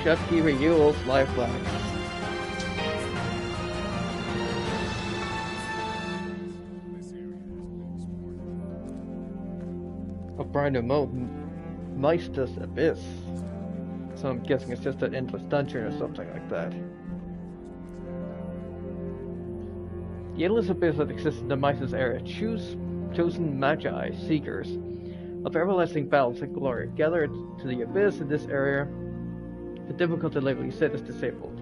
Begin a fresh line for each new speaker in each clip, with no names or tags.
Shopkeeper Yule's lifeline. O'Brien to Meistus Abyss. So I'm guessing it's just an endless dungeon or something like that. The endless abyss that exists in the Mises area. Chosen magi, seekers of everlasting battles and glory. Gather to the abyss in this area. The difficulty level you said is disabled.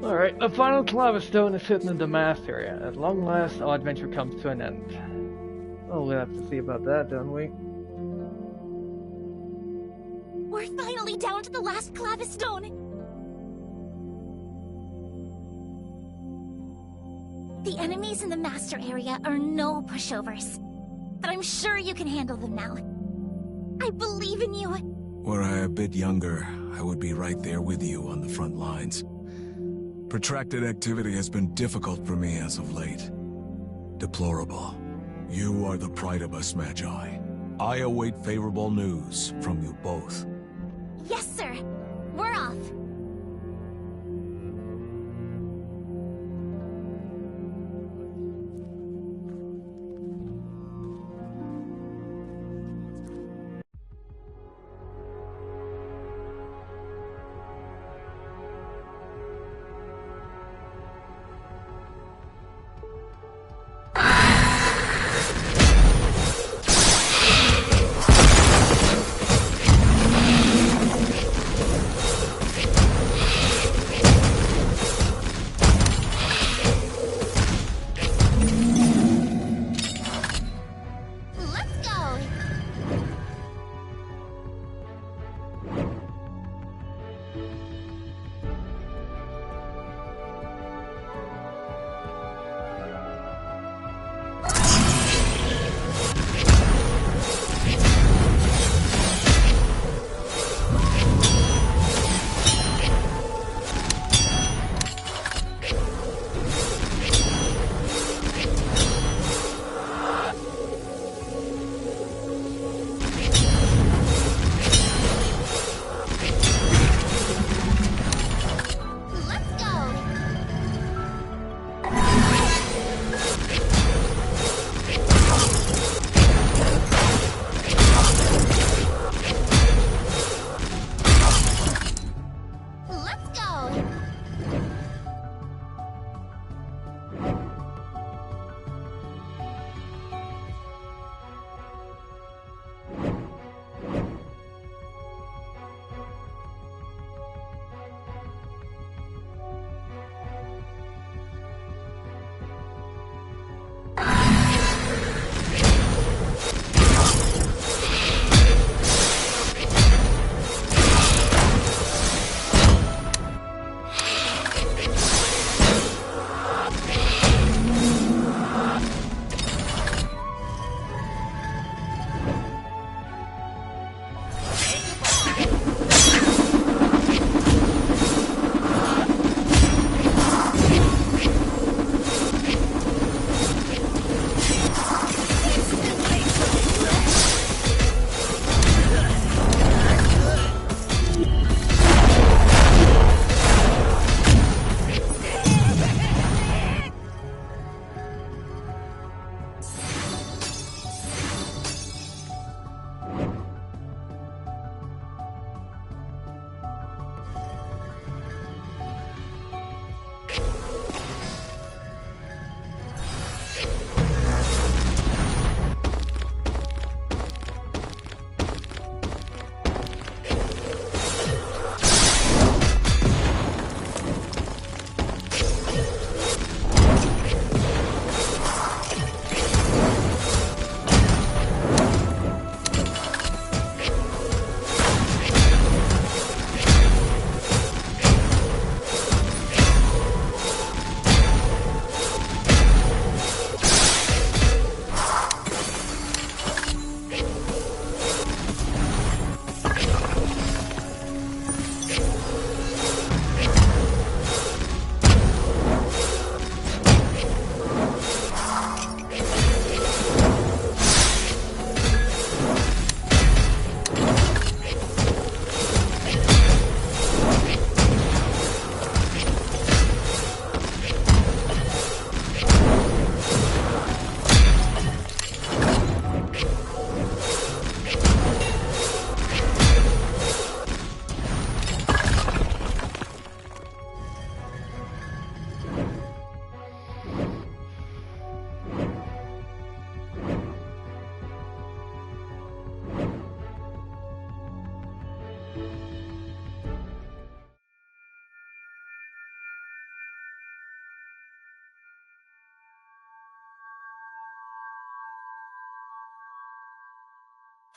Alright, the final clavestone is hidden in the mass area. At long last, our adventure comes to an end. Oh, we'll have to see about that, don't we?
We're finally down to the last clavestone! The enemies in the master area are no pushovers. But I'm sure you can handle them now. I believe in you!
Were I a bit younger, I would be right there with you on the front lines. Protracted activity has been difficult for me as of late. Deplorable. You are the pride of us, Magi. I await favorable news from you both.
Yes, sir. We're off.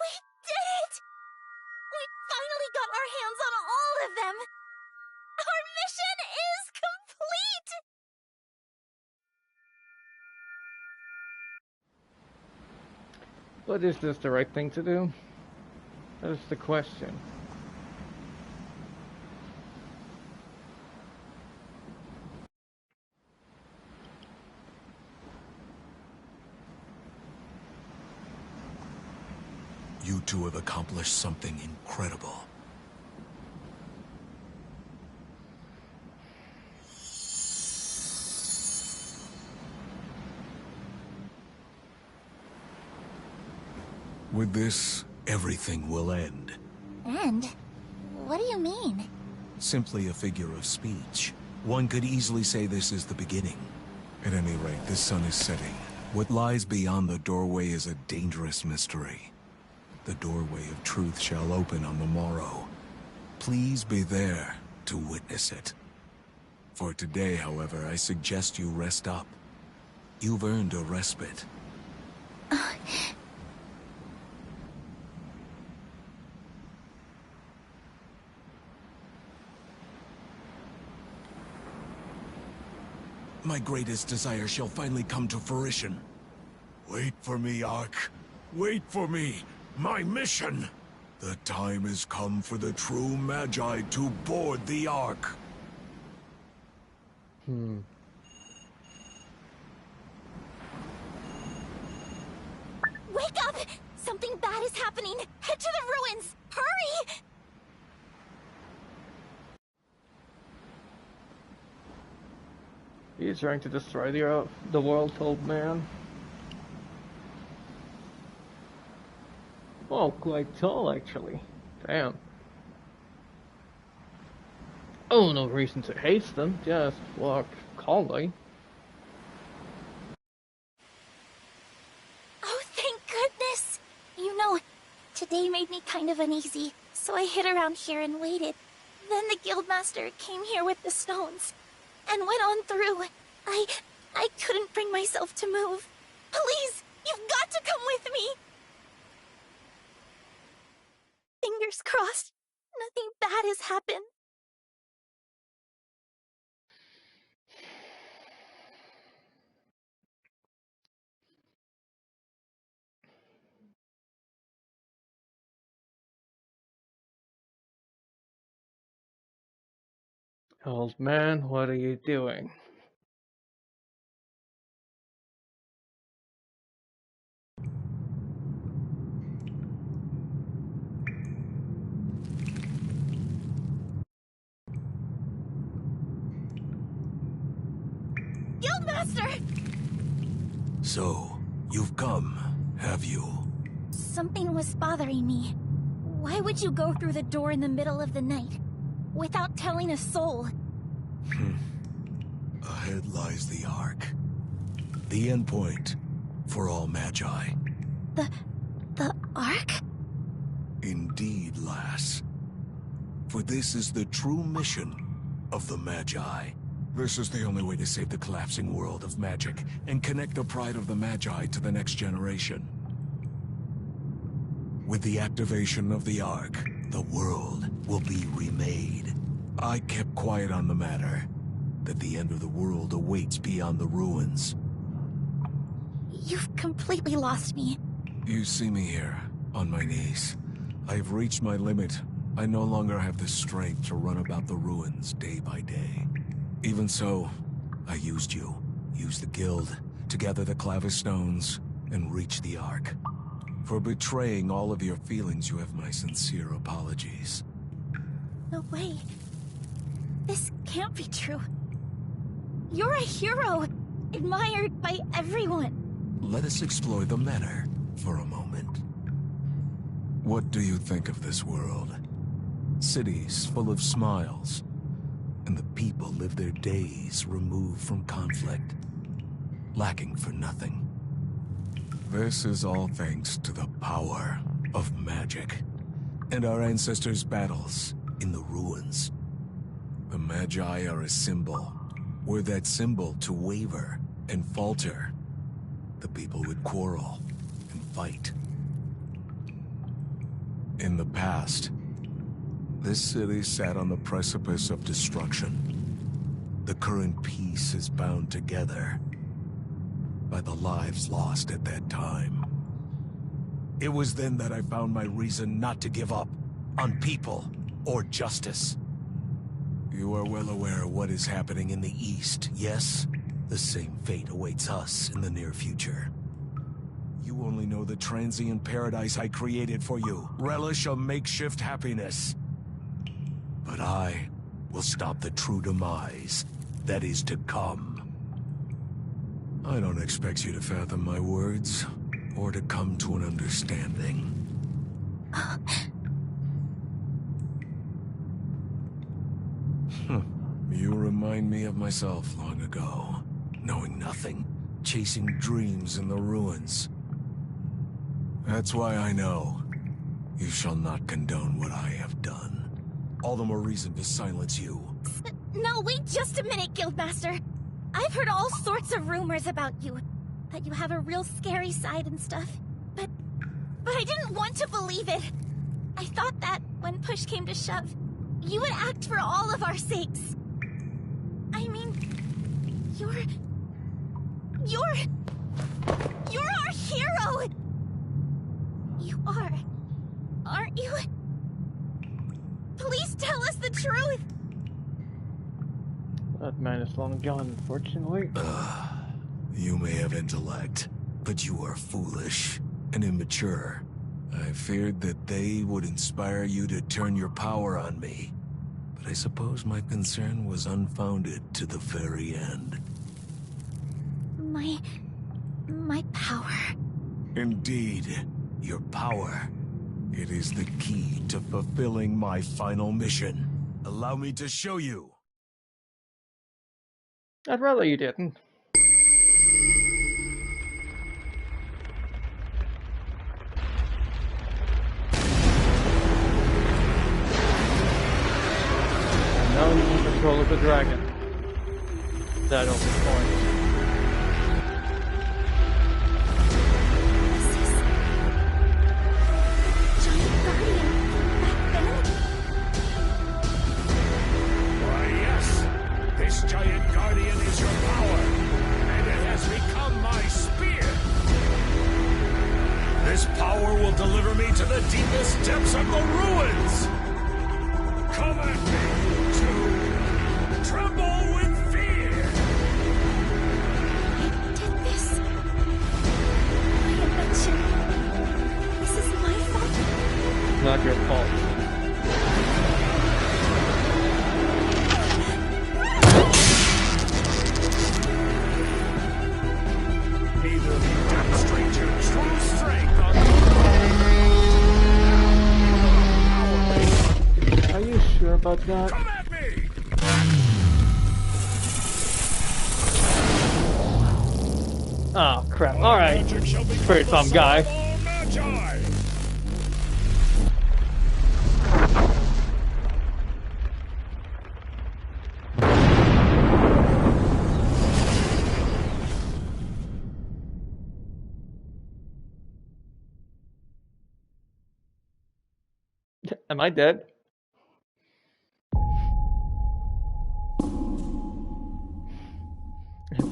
We did it! We finally got our hands on all of them! Our mission is complete!
But is this the right thing to do? That is the question.
You two have accomplished something incredible. With this, everything will end.
End? What do you mean?
Simply a figure of speech. One could easily say this is the beginning. At any rate, the sun is setting. What lies beyond the doorway is a dangerous mystery. The doorway of truth shall open on the morrow. Please be there to witness it. For today, however, I suggest you rest up. You've earned a respite. My greatest desire shall finally come to fruition. Wait for me, Ark. Wait for me. My mission! The time has come for the true Magi to board the Ark.
Wake up! Something bad is happening! Head to the ruins! Hurry!
He's trying to destroy the world, old man. Oh, quite tall, actually. Damn. Oh, no reason to haste them. Just walk calmly.
Oh, thank goodness! You know, today made me kind of uneasy, so I hid around here and waited. Then the guildmaster came here with the stones, and went on through. I couldn't bring myself to move. Please, you've got to come with me! Fingers crossed, nothing bad has happened.
Old man, what are you doing?
Guildmaster!
So, you've come, have you?
Something was bothering me. Why would you go through the door in the middle of the night, without telling a soul?
Ahead lies the Ark. The endpoint for all Magi.
The Ark?
Indeed, lass. For this is the true mission of the Magi. This is the only way to save the collapsing world of magic and connect the pride of the Magi to the next generation. With the activation of the Ark, the world will be remade. I kept quiet on the matter, that the end of the world awaits beyond the ruins.
You've completely lost me.
You see me here, on my knees. I've reached my limit. I no longer have the strength to run about the ruins day by day. Even so, I used you, used the guild, to gather the Clavis stones, and reach the Ark. For betraying all of your feelings, you have my sincere apologies.
No way. This can't be true. You're a hero, admired by everyone.
Let us explore the matter for a moment. What do you think of this world? Cities full of smiles, and the people live their days removed from conflict, lacking for nothing. This is all thanks to the power of magic, and our ancestors' battles in the ruins. The Magi are a symbol. Were that symbol to waver and falter, the people would quarrel and fight. In the past, this city sat on the precipice of destruction. The current peace is bound together by the lives lost at that time. It was then that I found my reason not to give up on people or justice. You are well aware of what is happening in the East, yes? The same fate awaits us in the near future. You only know the transient paradise I created for you. Relish a makeshift happiness. But I will stop the true demise that is to come. I don't expect you to fathom my words, or to come to an understanding. You remind me of myself long ago, knowing nothing, chasing dreams in the ruins. That's why I know you shall not condone what I have done. All the more reason to silence you.
No, wait just a minute, Guildmaster. I've heard all sorts of rumors about you. That you have a real scary side and stuff. But I didn't want to believe it. I thought that, when push came to shove, you would act for all of our sakes. I mean, you're our hero! You are, aren't you? Please tell us the truth!
That man is long gone, unfortunately.
You may have intellect, but you are foolish and immature. I feared that they would inspire you to turn your power on me. But I suppose my concern was unfounded to the very end.
My power.
Indeed, your power. It is the key to fulfilling my final mission. Allow me to show you.
I'd rather you didn't. Now he's in control of the dragon. That opens points.
Giant Guardian is your power, and it has become my spear. This power will deliver me to the deepest depths of the ruins. Come at me, you two. Tremble with fear.
I did this. My invention. This is my fault.
Not your fault. About that.
Come at me!
Oh crap! All right, pretty some guy. Am I dead?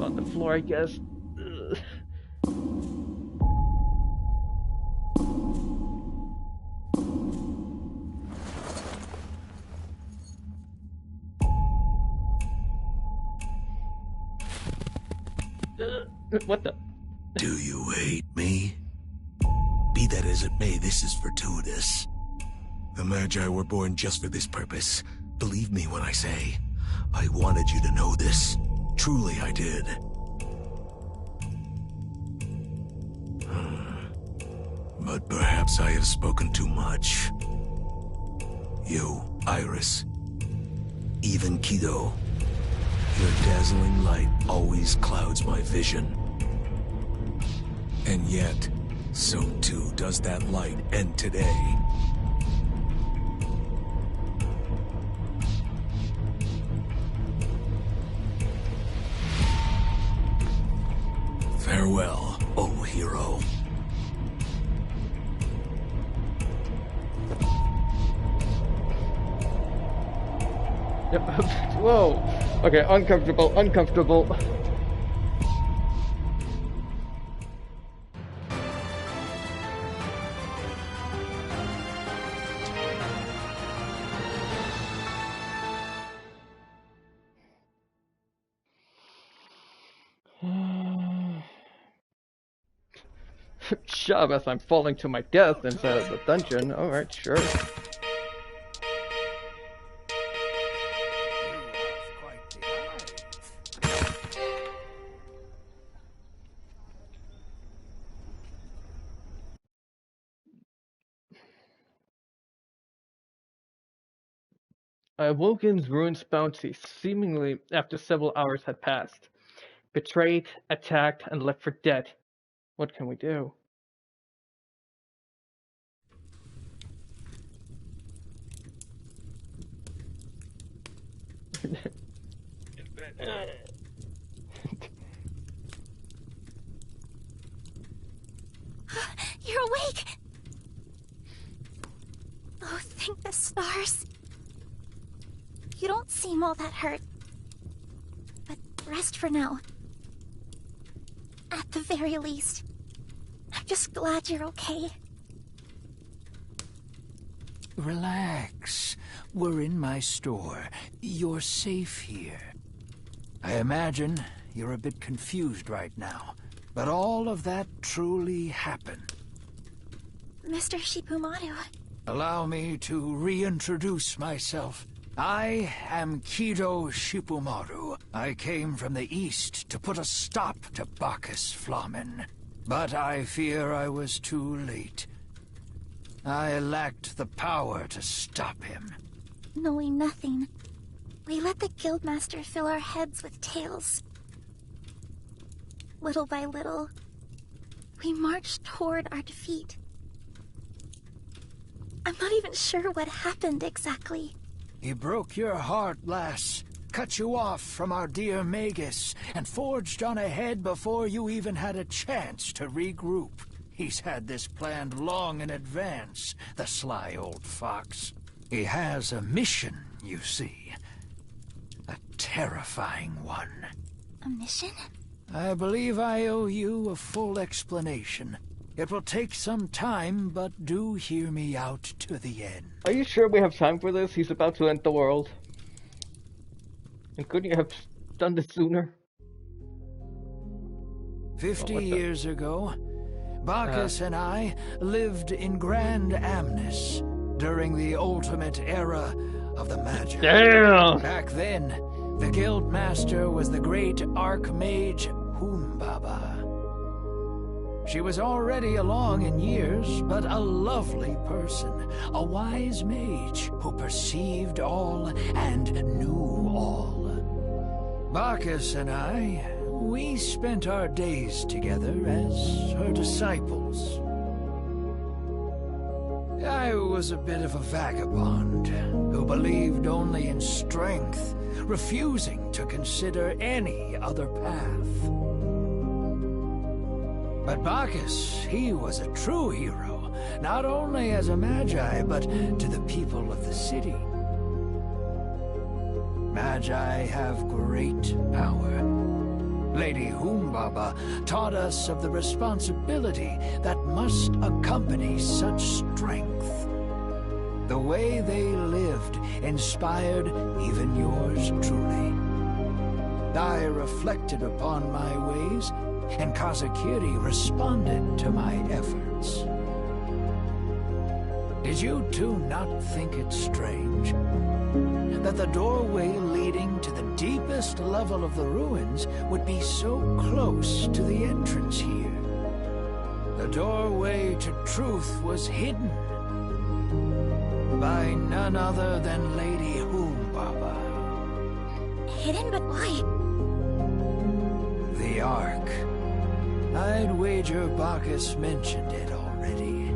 On the floor, I guess. What the?
Do you hate me? Be that as it may, this is fortuitous. The Magi were born just for this purpose. Believe me when I say, I wanted you to know this. Truly, I did. But perhaps I have spoken too much. You, Iris, even Kido, your dazzling light always clouds my vision. And yet, so too does that light end today. Farewell, O hero.
Yep. Whoa. Okay, uncomfortable, uncomfortable. Shabbos, I'm falling to my death inside of the dungeon. Alright, sure. I awoke in Ruin's bounty, seemingly after several hours had passed. Betrayed, attacked, and left for dead. What can we do?
You're awake! Oh, thank the stars. You don't seem all that hurt. But rest for now. At the very least. I'm just glad you're okay.
Relax. We're in my store. You're safe here. I imagine you're a bit confused right now, but all of that truly happened.
Mr. Shippumaru.
Allow me to reintroduce myself. I am Kido Shippumaru. I came from the east to put a stop to Bacchus Flamen, but I fear I was too late. I lacked the power to stop him.
Knowing nothing, we let the Guildmaster fill our heads with tales. Little by little, we marched toward our defeat. I'm not even sure what happened exactly.
He broke your heart, lass, cut you off from our dear Magus, and forged on ahead before you even had a chance to regroup. He's had this planned long in advance, the sly old fox. He has a mission, you see. A terrifying one.
A mission?
I believe I owe you a full explanation. It will take some time, but do hear me out to the end.
Are you sure we have time for this? He's about to end the world. And couldn't you have done this sooner?
50 years ago, Bacchus and I lived in Grand Amnes during the ultimate era of the Magi.
Damn!
Back then, the Guildmaster was the great Archmage Humbaba. She was already along in years, but a lovely person, a wise mage who perceived all and knew all. Bacchus and I, we spent our days together as her disciples. I was a bit of a vagabond who believed only in strength, refusing to consider any other path. But Bacchus, he was a true hero, not only as a magi, but to the people of the city. Magi have great power. Lady Humbaba taught us of the responsibility that must accompany such strength. The way they lived inspired even yours truly. I reflected upon my ways, and Kazakiri responded to my efforts. Did you two not think it strange that the doorway leading to the deepest level of the ruins would be so close to the entrance here? The doorway to truth was hidden by none other than Lady Humbaba.
Hidden, but why?
The Ark. I'd wager Bacchus mentioned it already.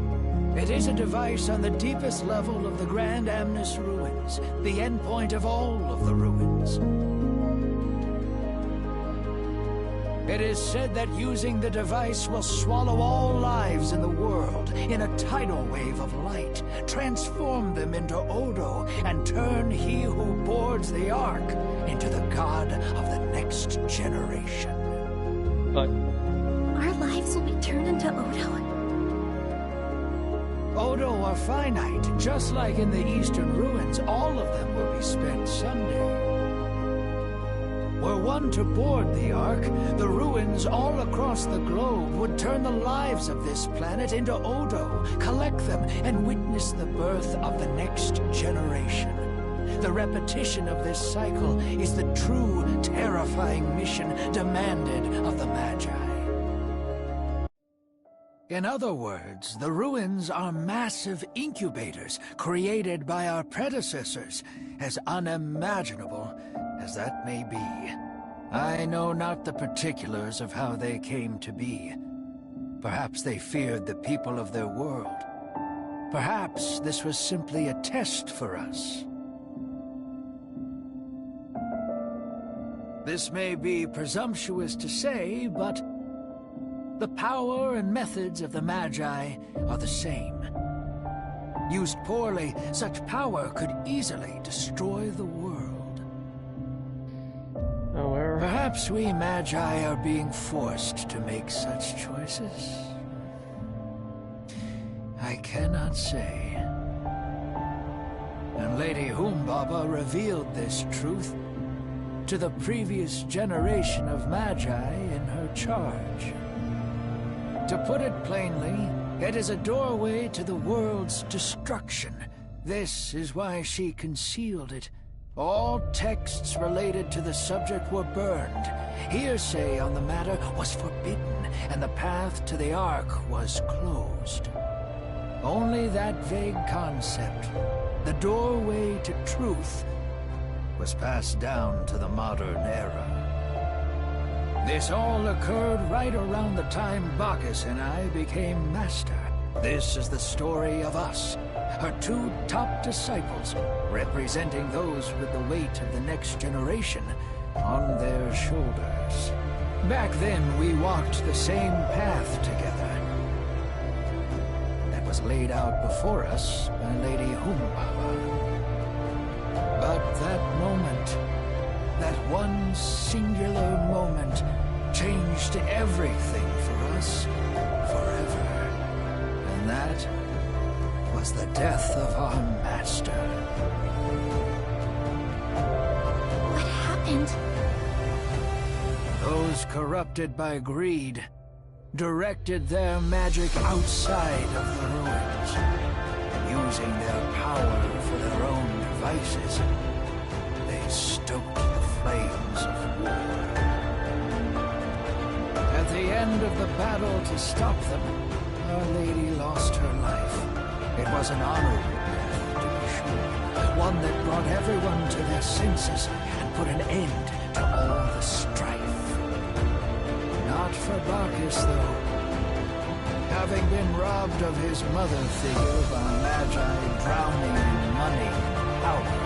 It is a device on the deepest level of the Grand Amnes ruins, the endpoint of all of the ruins. It is said that using the device will swallow all lives in the world in a tidal wave of light, transform them into Odo, and turn he who boards the Ark into the god of the next generation.
But
Our lives will be turned into Odo.
Odo are finite, just like in the Eastern Ruins, all of them will be spent someday. Were one to board the Ark, the ruins all across the globe would turn the lives of this planet into Odo, collect them, and witness the birth of the next generation. The repetition of this cycle is the true, terrifying mission demanded of the Magi. In other words, the ruins are massive incubators created by our predecessors, as unimaginable as that may be. I know not the particulars of how they came to be. Perhaps they feared the people of their world. Perhaps this was simply a test for us. This may be presumptuous to say, but the power and methods of the Magi are the same. Used poorly, such power could easily destroy the world. Perhaps we Magi are being forced to make such choices. I cannot say. And Lady Humbaba revealed this truth to the previous generation of Magi in her charge. To put it plainly, it is a doorway to the world's destruction. This is why she concealed it. All texts related to the subject were burned. Hearsay on the matter was forbidden, and the path to the Ark was closed. Only that vague concept, the doorway to truth, was passed down to the modern era. This all occurred right around the time Bacchus and I became master. This is the story of us, her two top disciples, representing those with the weight of the next generation on their shoulders. Back then, we walked the same path together that was laid out before us by Lady Humbaba. But that moment, that one singular moment, changed everything for us forever. And that was the death of our master.
What happened?
Those corrupted by greed directed their magic outside of the ruins, using their power for their own devices. They stoked the flames of war. At the end of the battle to stop them, Our Lady lost her life. It was an honorable death, to be sure. One that brought everyone to their senses and put an end to all the strife. Not for Bacchus, though. Having been robbed of his mother figure by Magi drowning in money and power,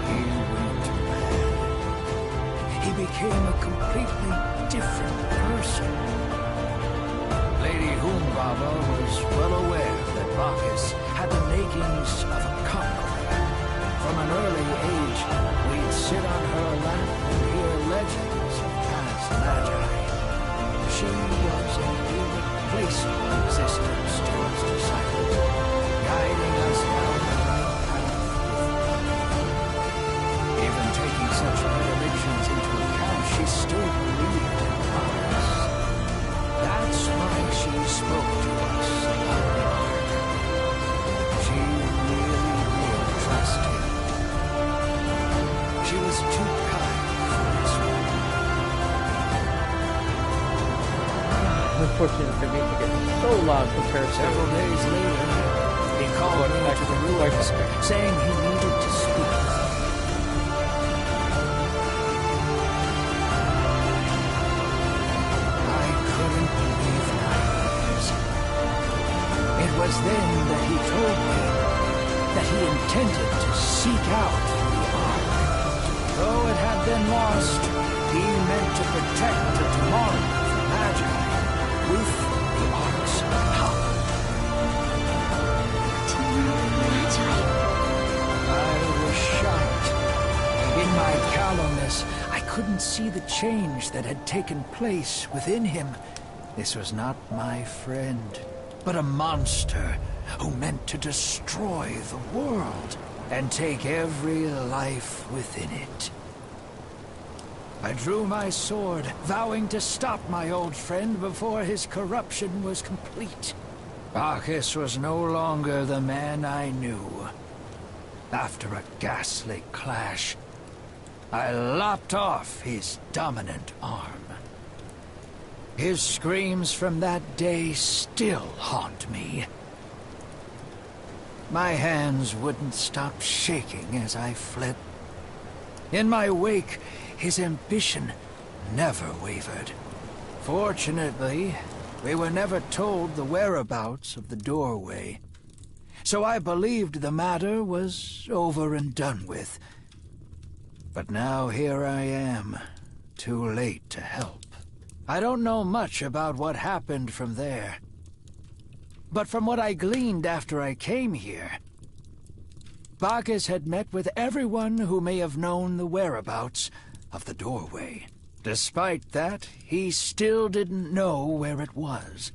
he went mad. He became a completely different person. Lady Humbaba was well aware that Bacchus had the makings of a conqueror. From an early age, we'd sit on her lap and hear legends of past Magi. She was an irreplaceable existence to us disciples, guiding us down the right path with love. Even taking such predilections into account, she still believed in Bacchus. That's why she spoke to us about the Ark. She really did trust him. She was too kind for this one.
unfortunately for me, it gets so loud compared to
Several days later, he called me to the ruins, saying he needed to speak with me. I couldn't believe my ears. It was then that he told me that he intended to seek out the Ark. Though it had been lost, he he meant to protect a tomorrow for Magi with the Ark's power.
Tomorrow, Magi.
I was shocked. In my callousness, I couldn't see the change that had taken place within him. This was not my friend, but a monster who meant to destroy the world and take every life within it. I drew my sword, vowing to stop my old friend before his corruption was complete. Bacchus was no longer the man I knew. After a ghastly clash, I lopped off his dominant arm. His screams from that day still haunt me. My hands wouldn't stop shaking as I fled. In my wake, his ambition never wavered. Fortunately, we were never told the whereabouts of the doorway, so I believed the matter was over and done with. But now here I am, too late to help. I don't know much about what happened from there, but from what I gleaned after I came here, Bacchus had met with everyone who may have known the whereabouts of the doorway. Despite that, he still didn't know where it was,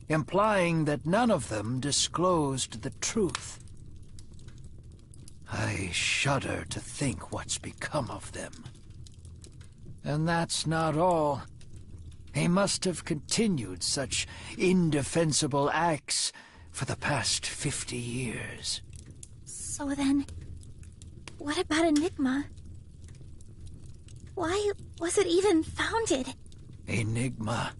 implying that none of them disclosed the truth. I shudder to think what's become of them. And that's not all. He must have continued such indefensible acts for the past 50 years.
So then, what about Enigma? Why was it even founded?
Enigma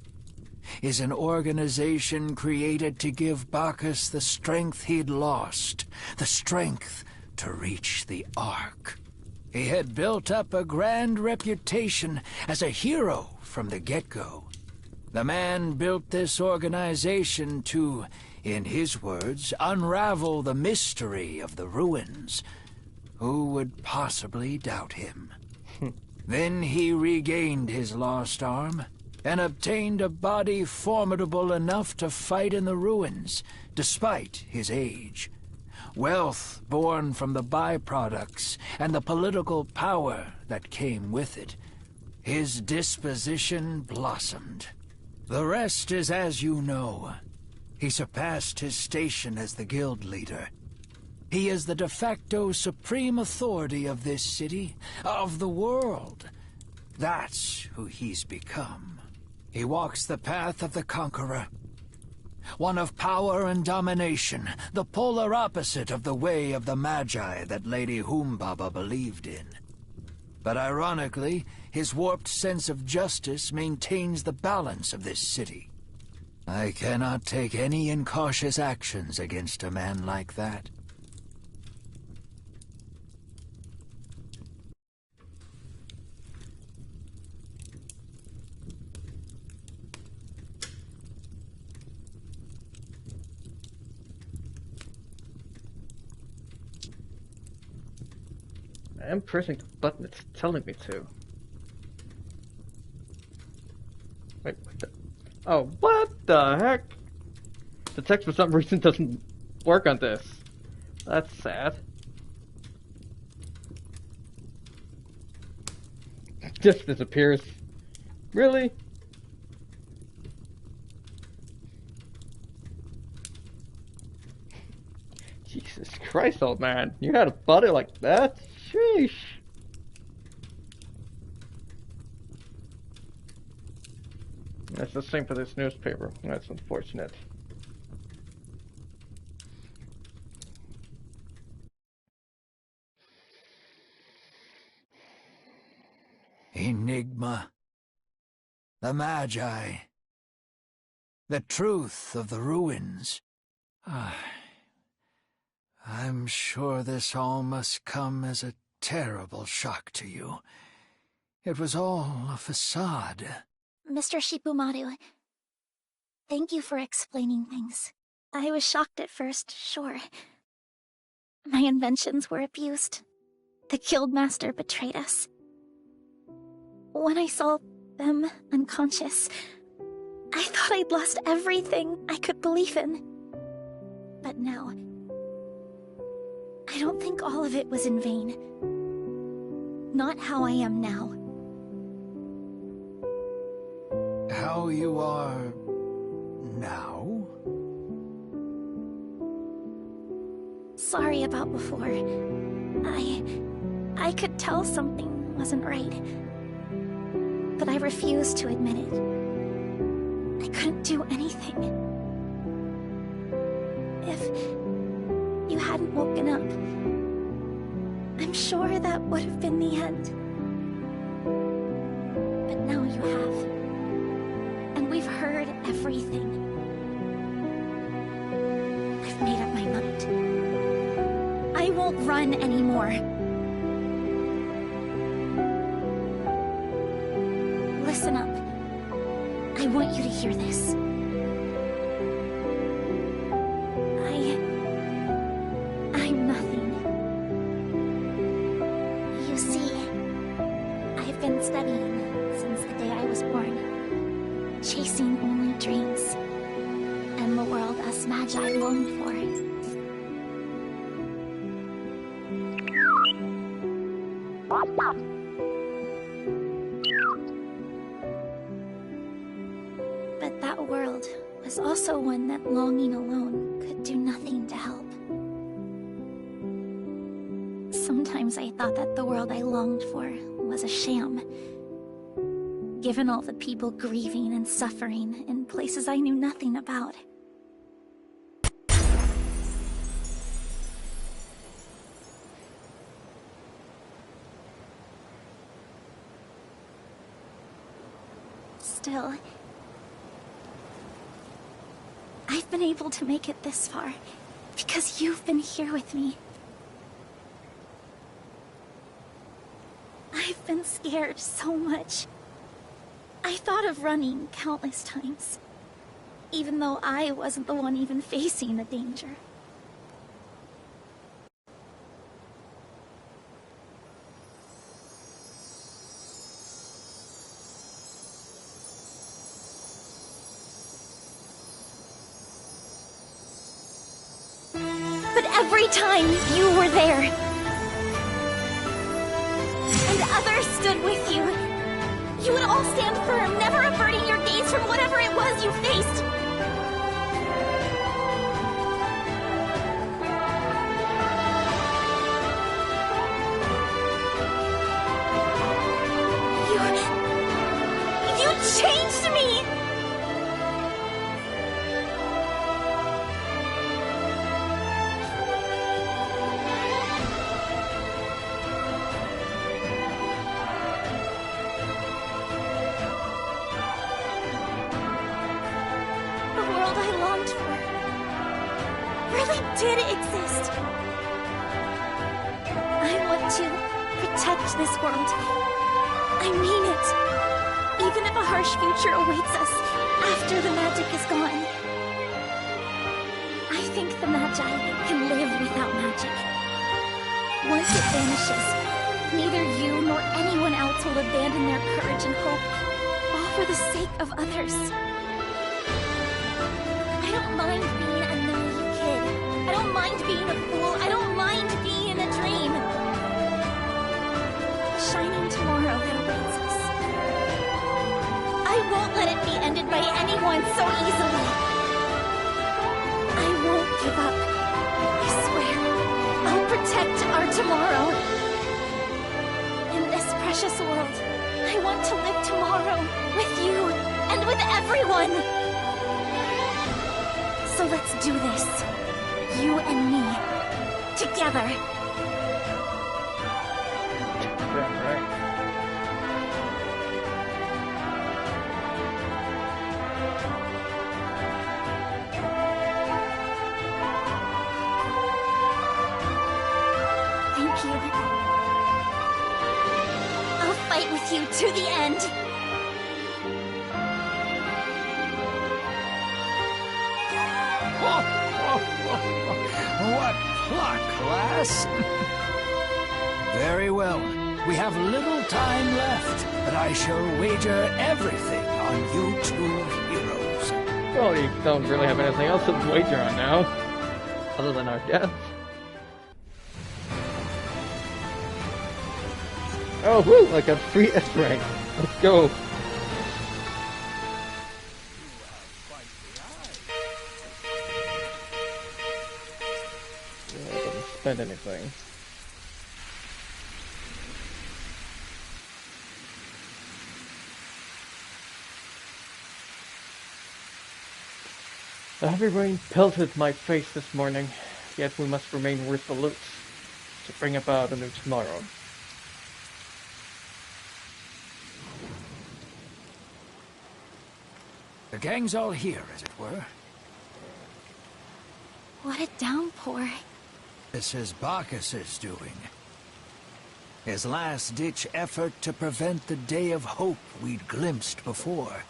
is an organization created to give Bacchus the strength he'd lost, the strength to reach the Ark. He had built up a grand reputation as a hero from the get-go. The man built this organization to, in his words, unravel the mystery of the ruins. Who would possibly doubt him? Then he regained his lost arm and obtained a body formidable enough to fight in the ruins, despite his age. Wealth born from the byproducts and the political power that came with it. His disposition blossomed. The rest is as you know. He surpassed his station as the guild leader. He is the de facto supreme authority of this city, of the world. That's who he's become. He walks the path of the conqueror. One of power and domination, the polar opposite of the way of the Magi that Lady Humbaba believed in. But ironically, his warped sense of justice maintains the balance of this city. I cannot take any incautious actions against a man like that.
I'm pressing the button it's telling me to. Wait, what the? Oh, what the heck? The text for some reason doesn't work on this. That's sad. Just disappears. Really? Jesus Christ, old man. You had a body like that? Sheesh. That's the same for this newspaper. That's unfortunate.
Enigma. The Magi. The truth of the ruins. I'm sure this all must come as a terrible shock to you. It was all a facade.
Mr. Shippumaru, thank you for explaining things. I was shocked at first, sure. My inventions were abused. The Guildmaster betrayed us. When I saw them unconscious, I thought I'd lost everything I could believe in. But now, I don't think all of it was in vain. Not how I am now.
How you are now?
Sorry about before. I could tell something wasn't right. But I refused to admit it. I couldn't do anything. If you hadn't woken up, I'm sure that would have been the end. But now you have. And we've heard everything. I've made up my mind. I won't run anymore. Listen up. I want you to hear this. I'm nothing. You see, I've been studying since the day I was born, chasing only dreams, and the world us Magi longed for. But that world was also one that longing alone could do nothing to help. Sometimes I thought that the world I longed for was a sham, given all the people grieving and suffering in places I knew nothing about. Still, I've been able to make it this far because you've been here with me. I've been scared so much. I thought of running countless times, even though I wasn't the one even facing the danger. But every time you were there, and others stood with you, you would all stand firm, never averting your gaze from whatever it was you faced. You changed me! Did exist. I want to protect this world. I mean it. Even if a harsh future awaits us after the magic is gone. I think the Magi can live without magic. Once it vanishes, neither you nor anyone else will abandon their courage and hope, all for the sake of others. I don't mind being a naive kid. I don't mind being a fool. I don't mind being a dream. A shining tomorrow that awaits us. I won't let it be ended by anyone so easily. I won't give up. I swear. I'll protect our tomorrow. In this precious world, I want to live tomorrow with you and with everyone. So let's do this. You and me. Together.
Yeah, right.
Thank you. I'll fight with you to the end.
What pluck, lass? Very well. We have little time left, but I shall wager everything on you two heroes.
Well, you don't really have anything else to wager on now, other than our death. Oh, woo! I got free S rank. Let's go. Yeah, I didn't spend anything. The heavy rain pelted my face this morning, yet we must remain resolute to bring about a new tomorrow.
The gang's all here, as it were.
What a downpour.
This is Bacchus's doing. His last-ditch effort to prevent the day of hope we'd glimpsed before.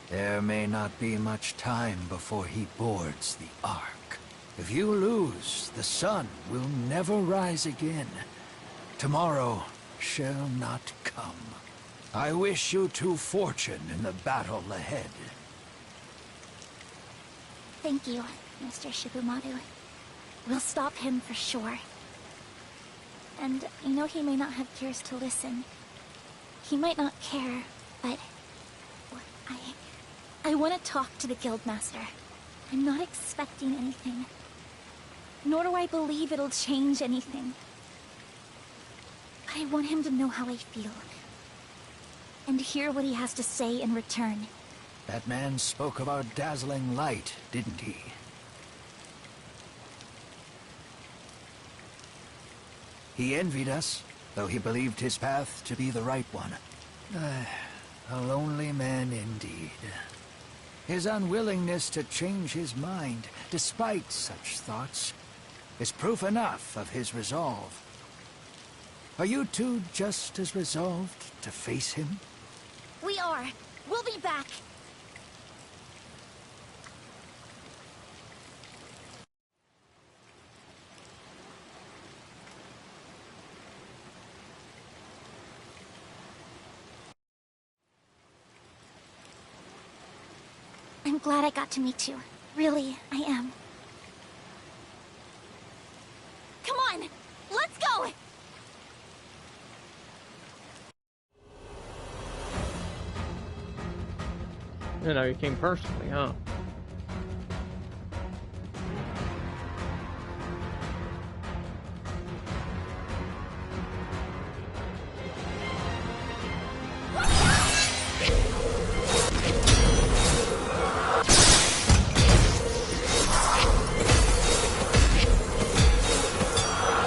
There may not be much time before he boards the Ark. If you lose, the sun will never rise again. Tomorrow shall not come. I wish you two fortune in the battle ahead.
Thank you, Mr. Shibumaru. We'll stop him for sure. And I know he may not have ears to listen. He might not care, but... I want to talk to the Guildmaster. I'm not expecting anything. Nor do I believe it'll change anything. But I want him to know how I feel. And hear what he has to say in return.
That man spoke of our dazzling light, didn't he? He envied us, though he believed his path to be the right one. A lonely man indeed. His unwillingness to change his mind, despite such thoughts, is proof enough of his resolve. Are you two just as resolved to face him?
We are. We'll be back. I'm glad I got to meet you. Really, I am. Come on! Let's go!
You know, you came personally, huh?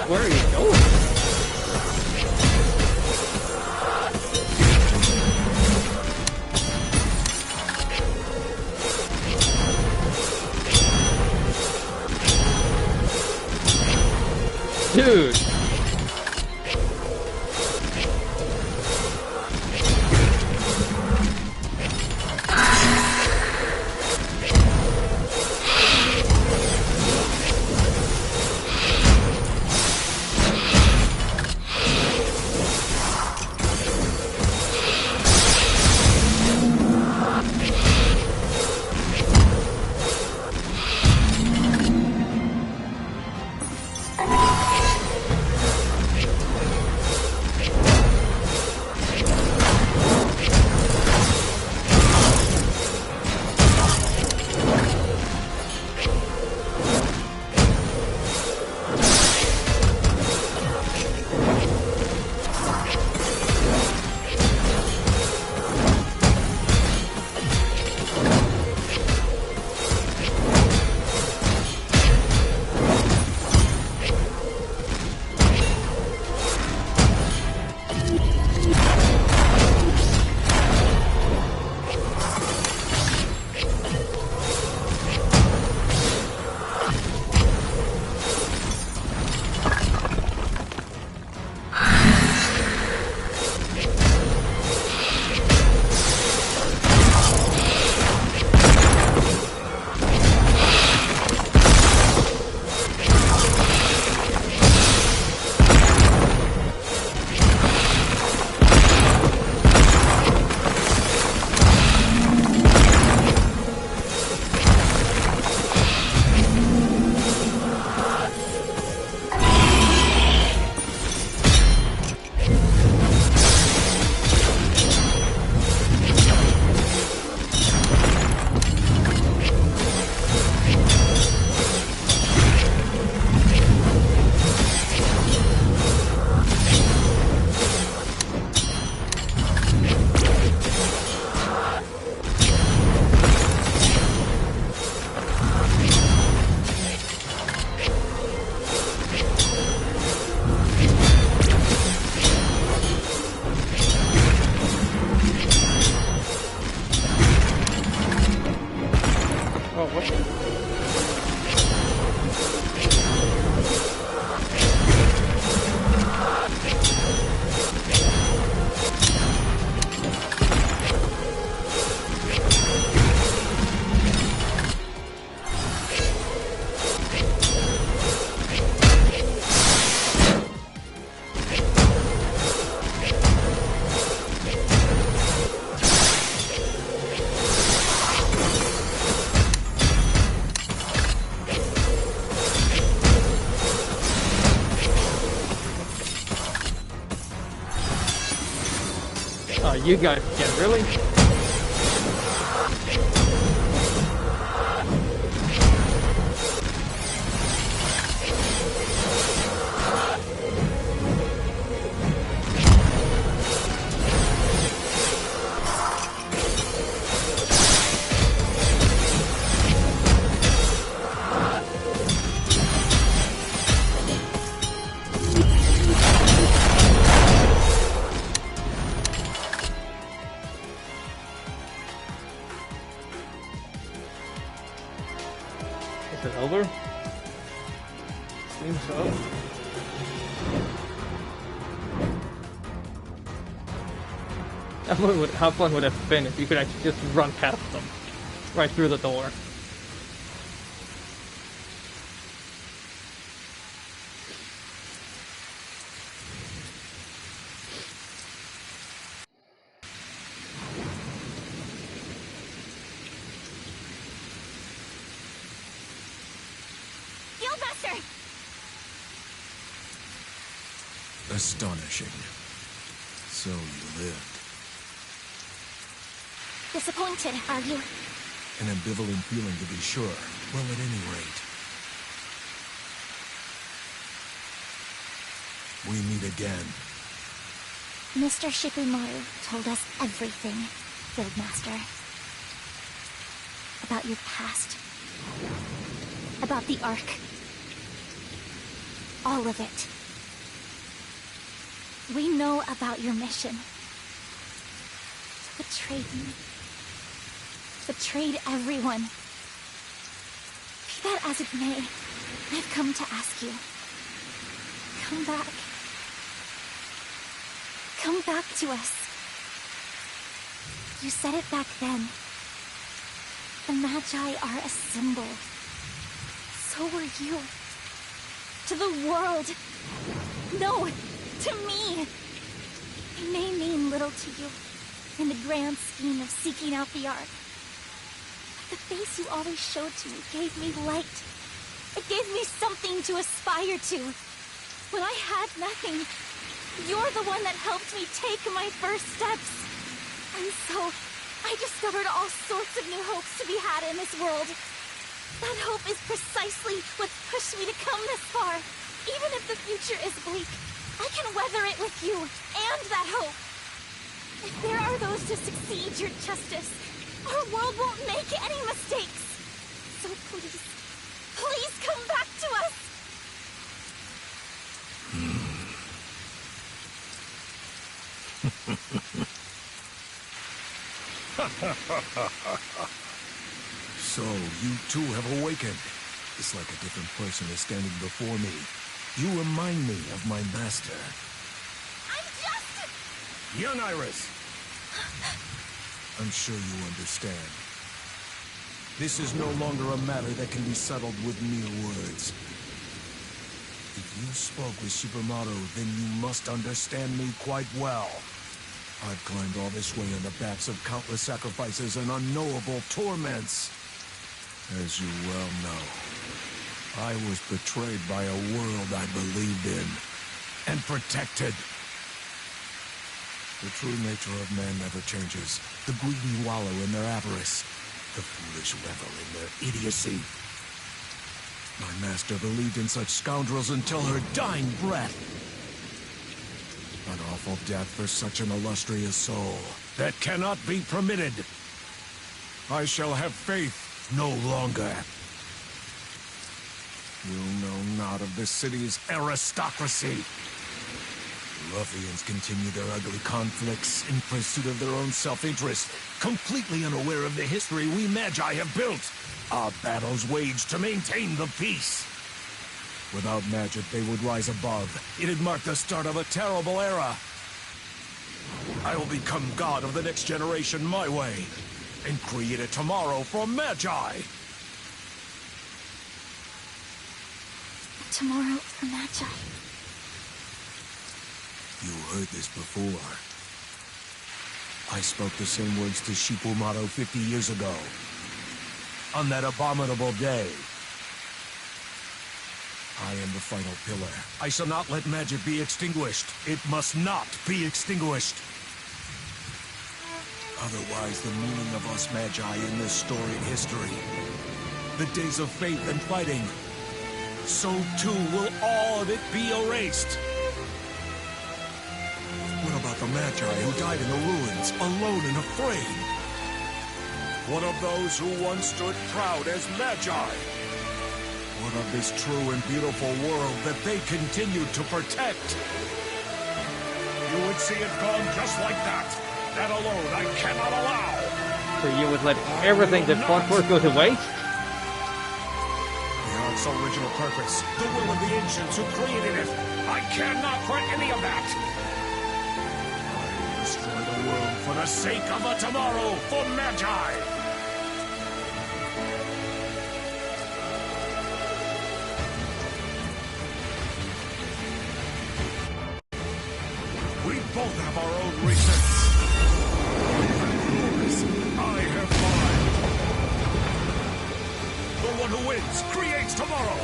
Where are you going? Dude! you guys again, really? Is it over? Seems so. How fun would it have been if you could actually just run past them, right through the door?
Guildmaster!
Astonishing. So you lived.
Disappointed, are you?
An ambivalent feeling, to be sure. Well, at any rate. We meet again.
Mr. Shikamaru told us everything, Guildmaster. About your past. About the Ark. All of it. We know about your mission. Betrayed me. Betrayed everyone. Be that as it may, I've come to ask you. Come back. Come back to us. You said it back then. The Magi are a symbol. So were you. To the world. No, to me. It may mean little to you in the grand scheme of seeking out the Ark. But the face you always showed to me gave me light. It gave me something to aspire to. When I had nothing, you're the one that helped me take my first steps. And so, I discovered all sorts of new hopes to be had in this world. That hope is precisely what pushed me to come this far. Even if the future is bleak, I can weather it with you, and that hope. If there are those to succeed your justice, our world won't make any mistakes. So please, please come back to us.
So, you too have awakened. It's like a different person is standing before me. You remind me of my master.
I'm just...
Young Iris! I'm sure you understand. This is no longer a matter that can be settled with mere words. If you spoke with Shikamaru, then you must understand me quite well. I've climbed all this way on the backs of countless sacrifices and unknowable torments. As you well know, I was betrayed by a world I believed in and protected. The true nature of man never changes. The greedy wallow in their avarice. The foolish revel in their idiocy. My master believed in such scoundrels until her dying breath. An awful death for such an illustrious soul that cannot be permitted. I shall have faith no longer. You know not of the city's aristocracy. Ruffians continue their ugly conflicts in pursuit of their own self-interest, completely unaware of the history we Magi have built. Our battles waged to maintain the peace. Without magic, they would rise above. It'd mark the start of a terrible era. I will become god of the next generation my way, and create a tomorrow for Magi.
Tomorrow for Magi.
You heard this before. I spoke the same words to Shikamaru 50 years ago. On that abominable day. I am the final pillar. I shall not let magic be extinguished. It must not be extinguished. Otherwise, the meaning of us Magi in this storied history, the days of faith and fighting, so too will all of it be erased. What about the Magi who died in the ruins, alone and afraid? What of those who once stood proud as Magi? What of this true and beautiful world that they continued to protect? You would see it gone just like that. That alone I cannot allow.
So you would let everything that fought for go to waste?
The Ark's original purpose, the will of the ancients who created it, I care not for any of that. I will destroy the world for the sake of a tomorrow for Magi. We both have our own reasons. I have mine. The one who wins creates tomorrow.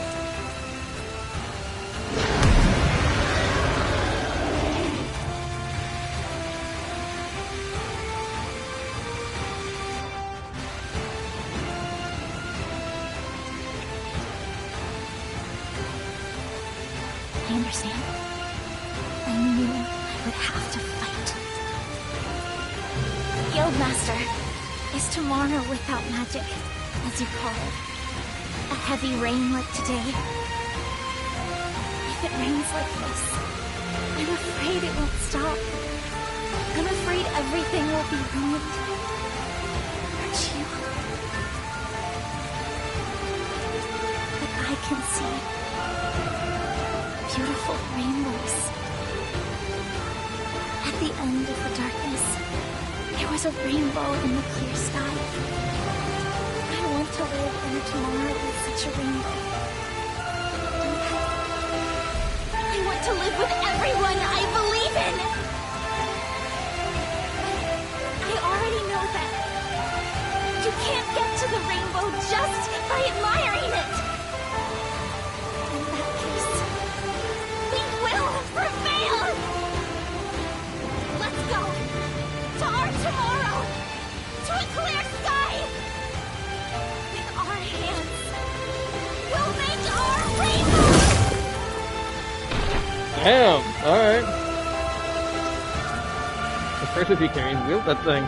I understand. I knew I would have to fight. Guildmaster, is tomorrow without magic, as you call it? A heavy rain like today? If it rains like this, I'm afraid it won't stop. I'm afraid everything will be ruined. Aren't you? But I can see beautiful rainbows. At the end of the darkness, there was a rainbow in the clear sky. I want to live in a tomorrow with such a rainbow. I want to live with everyone I believe in! I already know that you can't get to the rainbow just by admiring it! In that case, we will prevail! Let's go! To our tomorrow! To a clear sky! With our hands, we'll make our rainbow!
Damn, alright. Especially if you can wield that thing.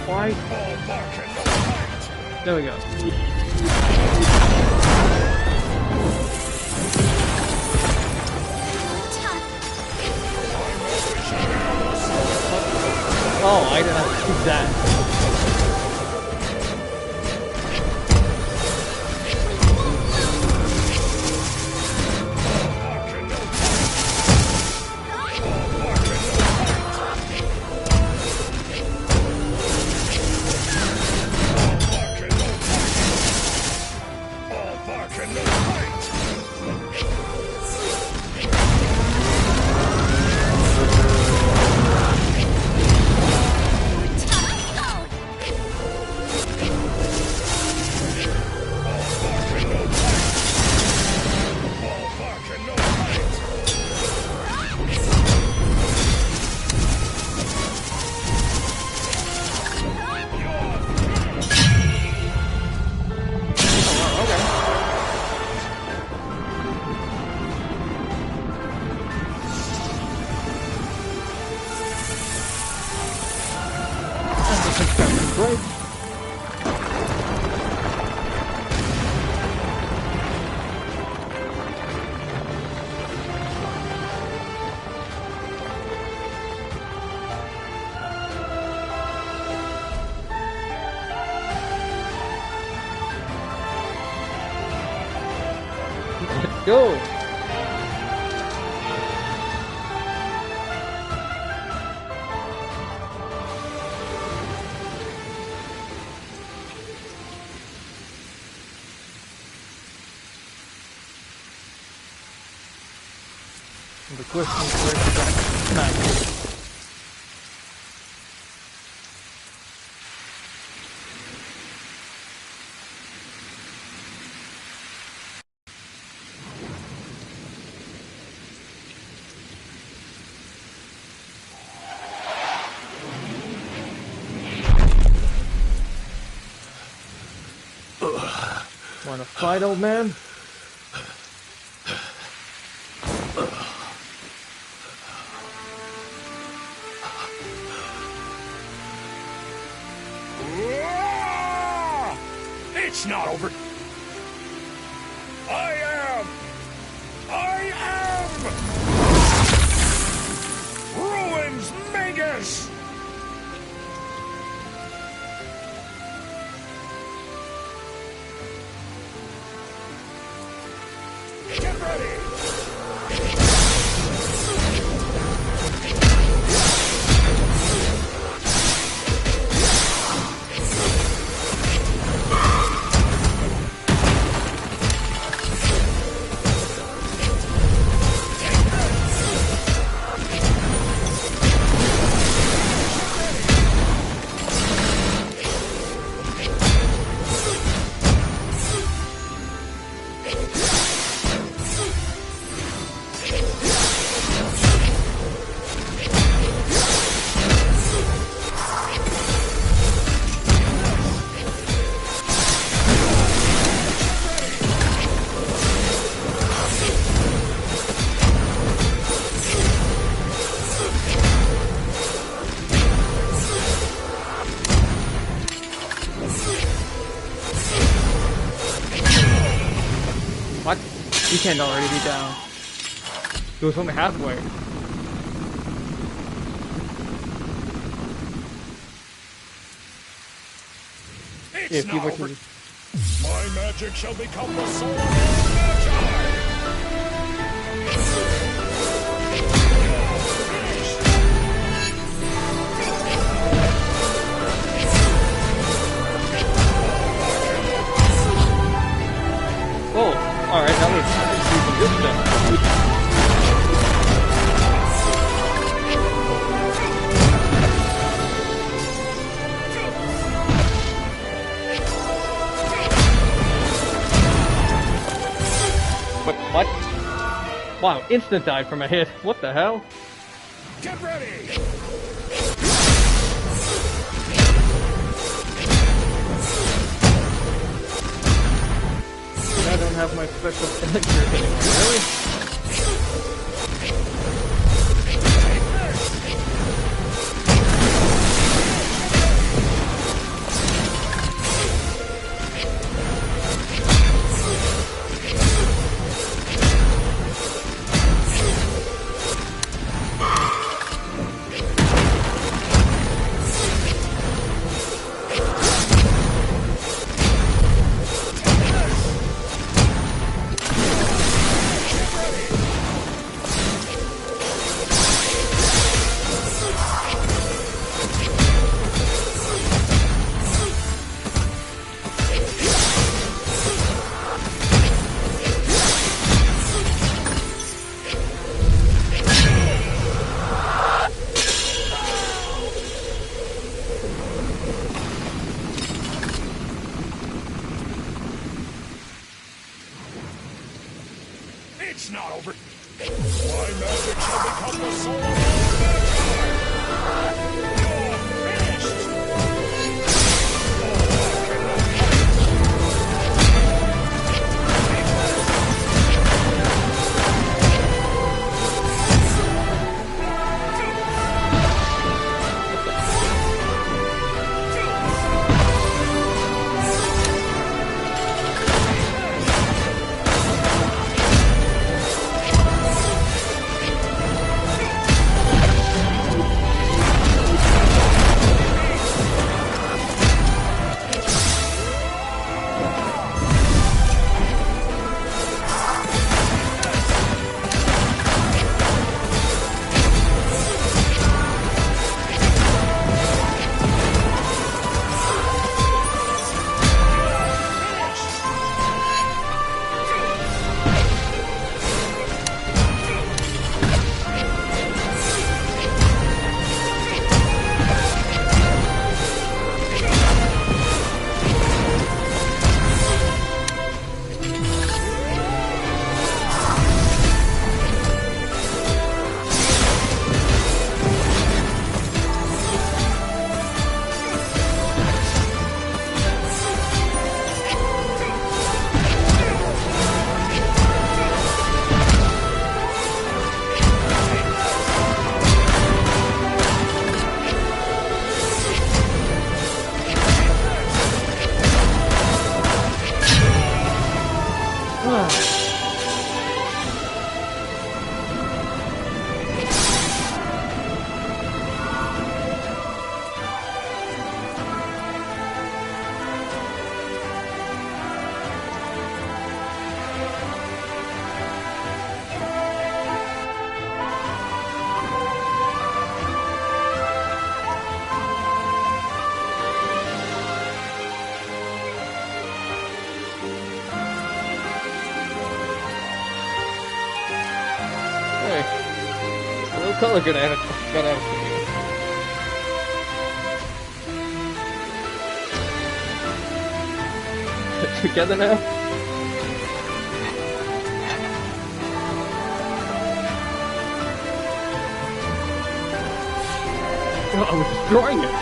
Why? There we go. Oh, I didn't see that. go! The question is where is that magic? Wanna fight, old man?
It's not over. I am RuinsMagus! Get ready!
What? You can't already be down. It was only halfway.
It's
If you
not
were
over.
to...
My magic shall become the soul of all magi!
Oh, alright, that was some good stuff. What? Wow, instant died from a hit. What the hell?
Get ready!
I don't have my special elixir anymore, really?
It's not over. My magic shall become the soul of all magi! You're finished!
color got out of me. Together now? Oh, I was destroying it!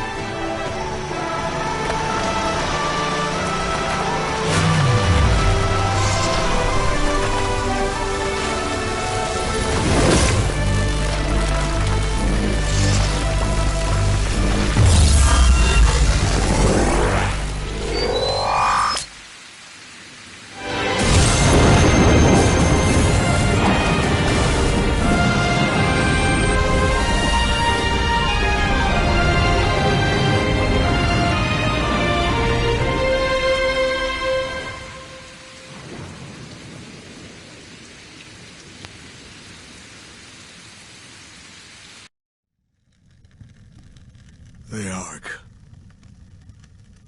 The Ark.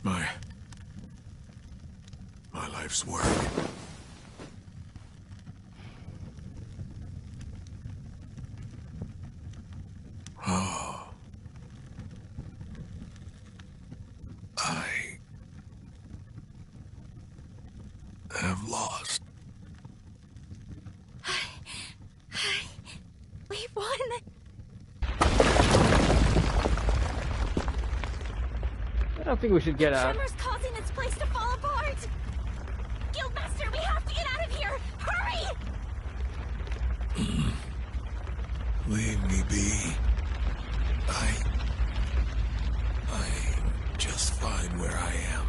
My life's work. Oh. I have lost.
We won!
I don't think we should get out.
Tremor's causing this place to fall apart! Guildmaster, we have to get out of here! Hurry!
Leave me be. I'm just fine where I am.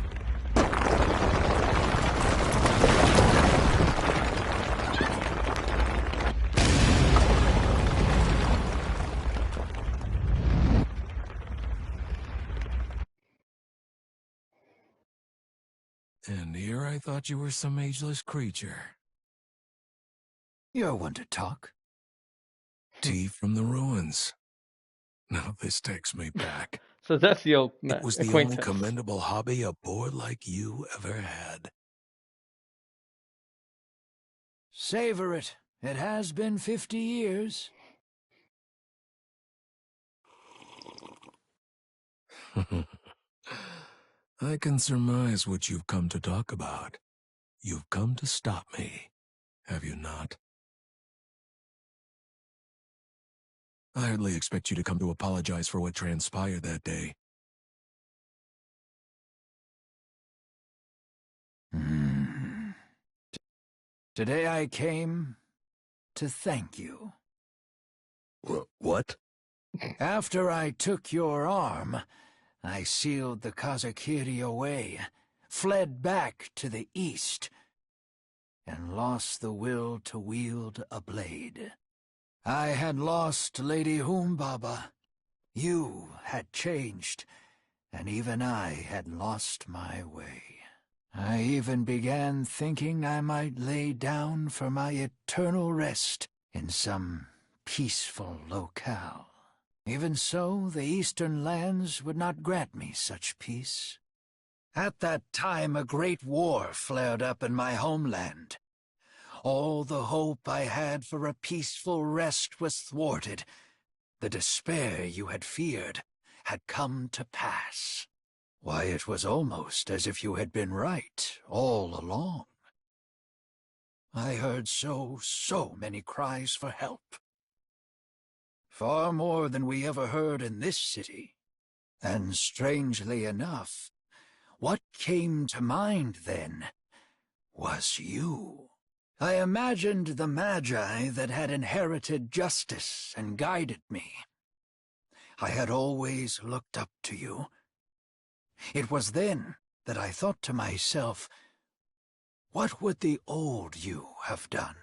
And here I thought you were some ageless creature.
You're one to talk.
Tea from the ruins. Now this takes me back.
So that's the old
It was the only
acquaintance.
commendable hobby a boy like you ever had.
Savor it. It has been 50 years.
I can surmise what you've come to talk about. You've come to stop me, have you not? I hardly expect you to come to apologize for what transpired that day.
Today I came to thank you.
What?
After I took your arm, I sealed the Kazakiri away, fled back to the east, and lost the will to wield a blade. I had lost Lady Humbaba. You had changed, and even I had lost my way. I even began thinking I might lay down for my eternal rest in some peaceful locale. Even so, the eastern lands would not grant me such peace. At that time, a great war flared up in my homeland. All the hope I had for a peaceful rest was thwarted. The despair you had feared had come to pass. Why, it was almost as if you had been right all along. I heard so many cries for help. Far more than we ever heard in this city. And strangely enough, what came to mind then was you. I imagined the Magi that had inherited justice and guided me. I had always looked up to you. It was then that I thought to myself, what would the old you have done?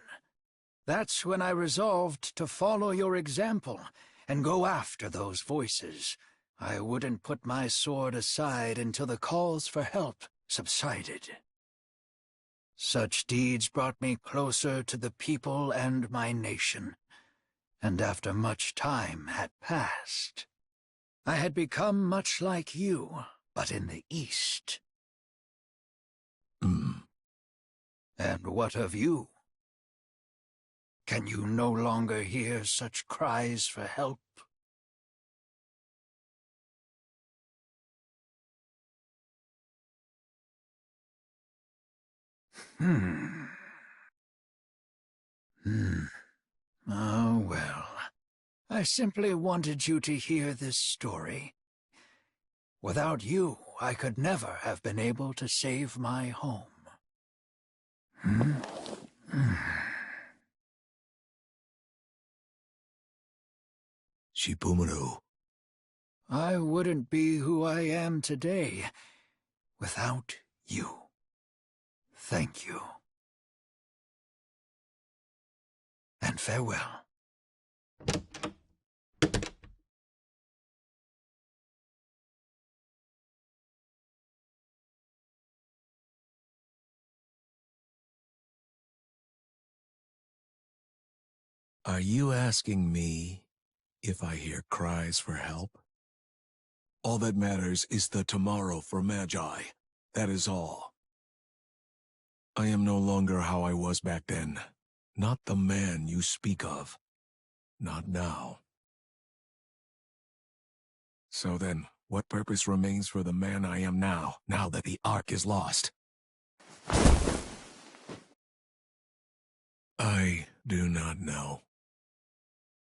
That's when I resolved to follow your example and go after those voices. I wouldn't put my sword aside until the calls for help subsided. Such deeds brought me closer to the people and my nation, and after much time had passed, I had become much like you, but in the East. And what of you? Can you no longer hear such cries for help? Oh, well. I simply wanted you to hear this story. Without you, I could never have been able to save my home.
Shipumaru.
I wouldn't be who I am today without you. Thank you. And farewell.
Are you asking me if I hear cries for help? All that matters is the tomorrow for Magi. That is all. I am no longer how I was back then. Not the man you speak of. Not now. So then, what purpose remains for the man I am now that the Ark is lost? I do not know.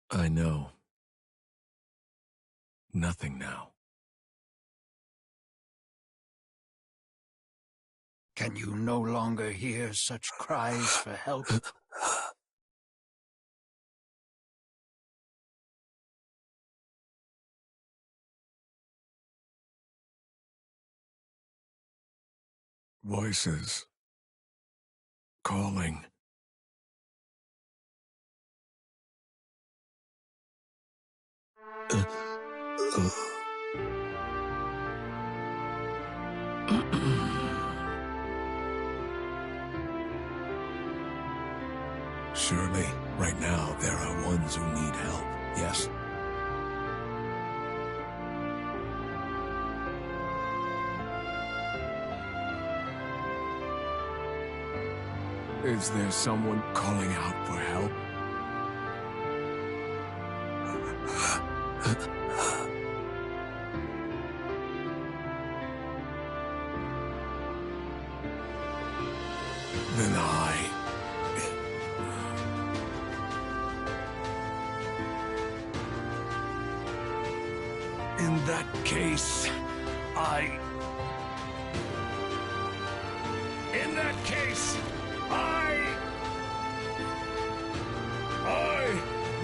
I know nothing now.
Can you no longer hear such cries for help?
Voices. Calling. Surely, right now, there are ones who need help, yes? Is there someone calling out for help? Then in that case,
In that case, I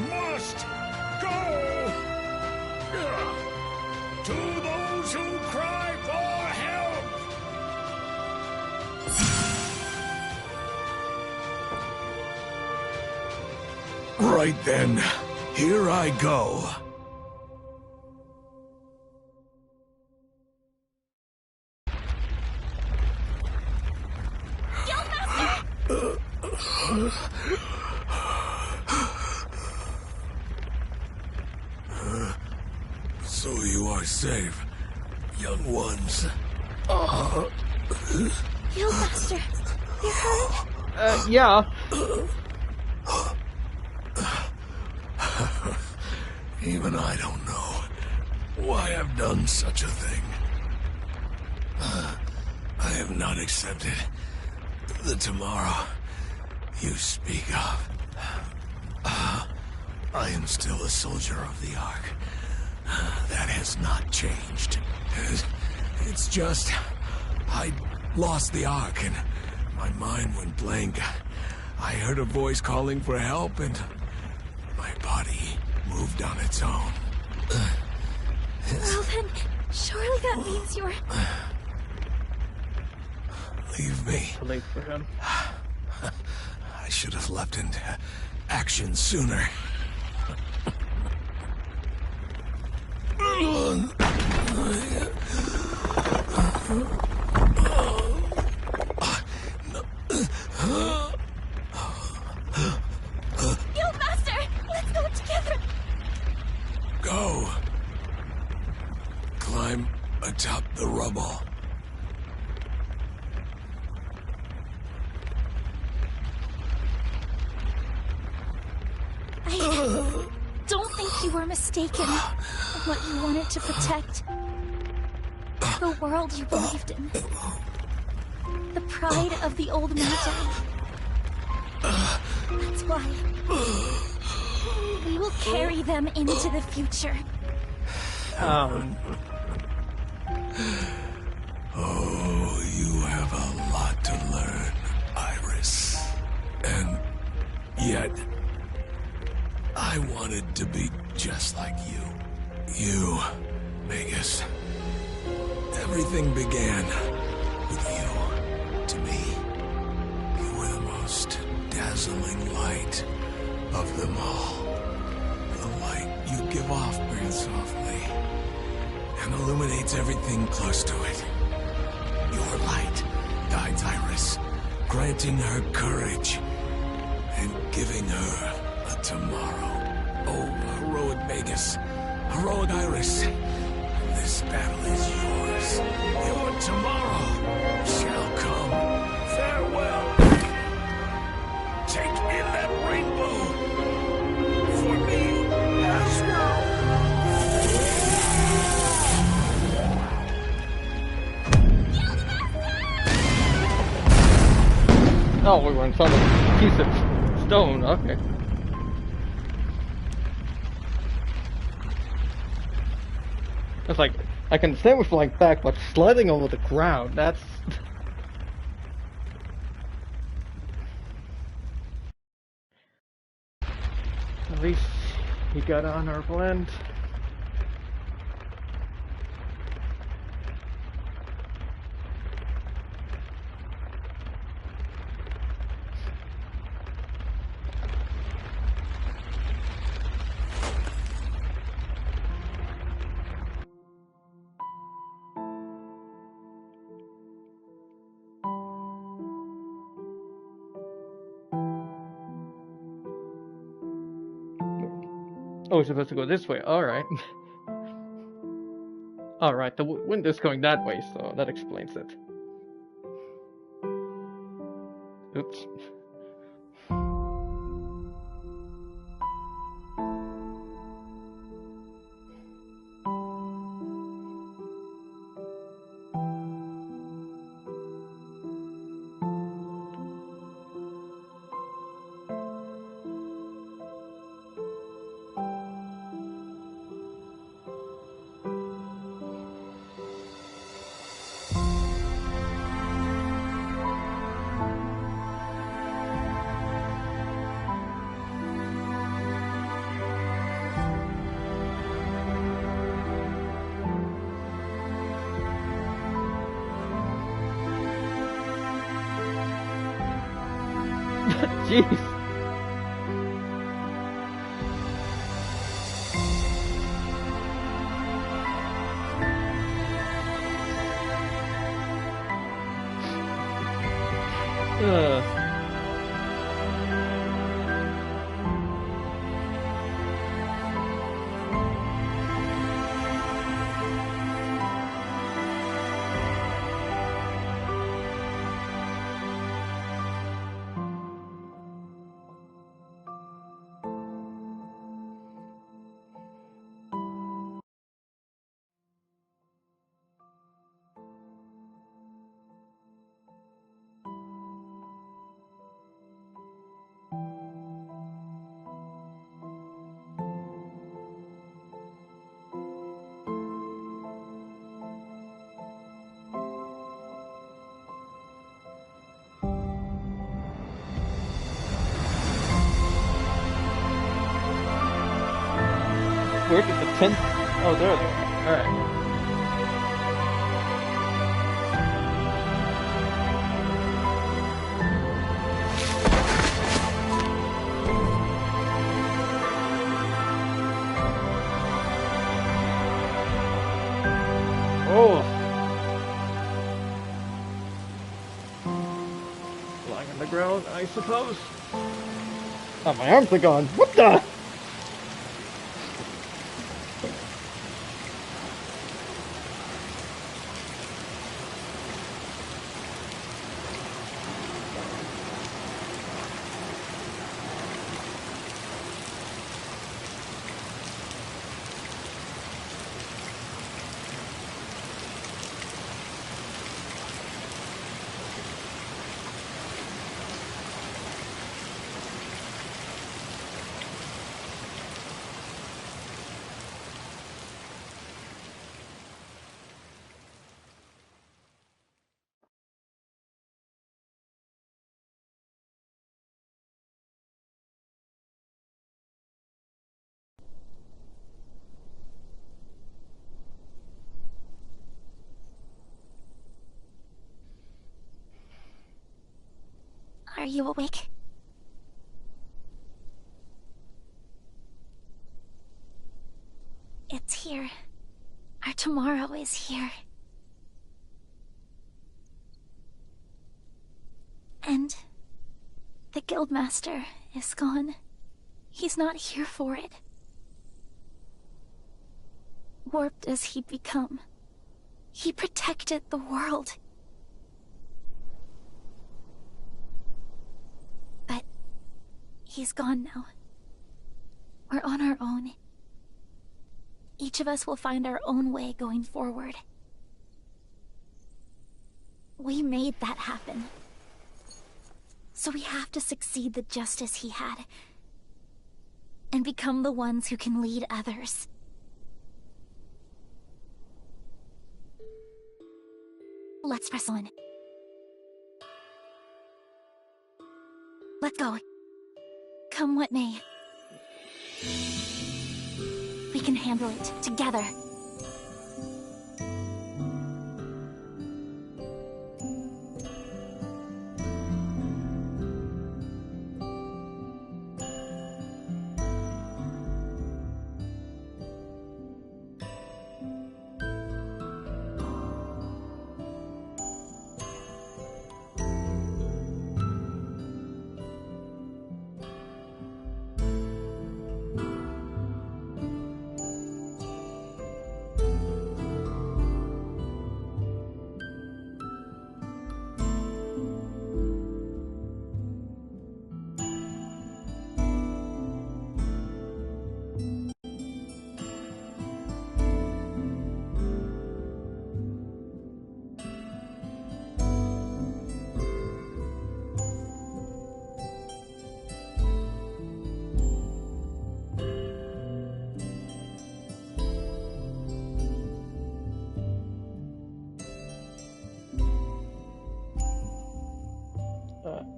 must go to those who cry for help.
right then, here I go. So you are safe, young ones.
Guildmaster, you're hurt?
Yeah.
Even I don't know why I've done such a thing. I have not accepted the tomorrow you speak of. I am still a soldier of the Ark. That has not changed. It's just, I lost the Ark and my mind went blank. I heard a voice calling for help and my body moved on its own.
Well then, surely that means you're...
Leave me.
Too late for him.
I should have leapt into action sooner.
Guildmaster, let's go together!
Go. Climb atop the rubble.
were mistaken in what you wanted to protect. The world you believed in. The pride of the old Magi. That's why. We will carry them into the future.
Oh, you have a lot to learn, Iris. And yet, I wanted to be just like you. You, Magus. Everything began with you. To me, you were the most dazzling light of them all. The light you give off burns softly and illuminates everything close to it. Your light guides Iris, granting her courage and giving her a tomorrow. Oh, heroic Magus, heroic Iris, this battle is yours. Your tomorrow shall come. Farewell. Take in that rainbow for me as well.
Oh, we were in front of a piece of stone, okay. It's like, I can stand with flying back, but sliding over the ground, that's... At least he got on our blend. Oh, we're supposed to go this way. Alright. Alright, the wind is going that way, so that explains it. Oops. Jeez. Where did the tent? Oh, there they are. Alright. Oh! Lying on the ground, I suppose. Oh, my arms are gone. What the?
Are you awake? It's here. Our tomorrow is here. And the Guildmaster is gone. He's not here for it. Warped as he'd become, he protected the world. But he's gone now. We're on our own. Each of us will find our own way going forward. We made that happen. So we have to succeed the justice he had. And become the ones who can lead others. Let's press on. Let's go. Come what may. We can handle it together.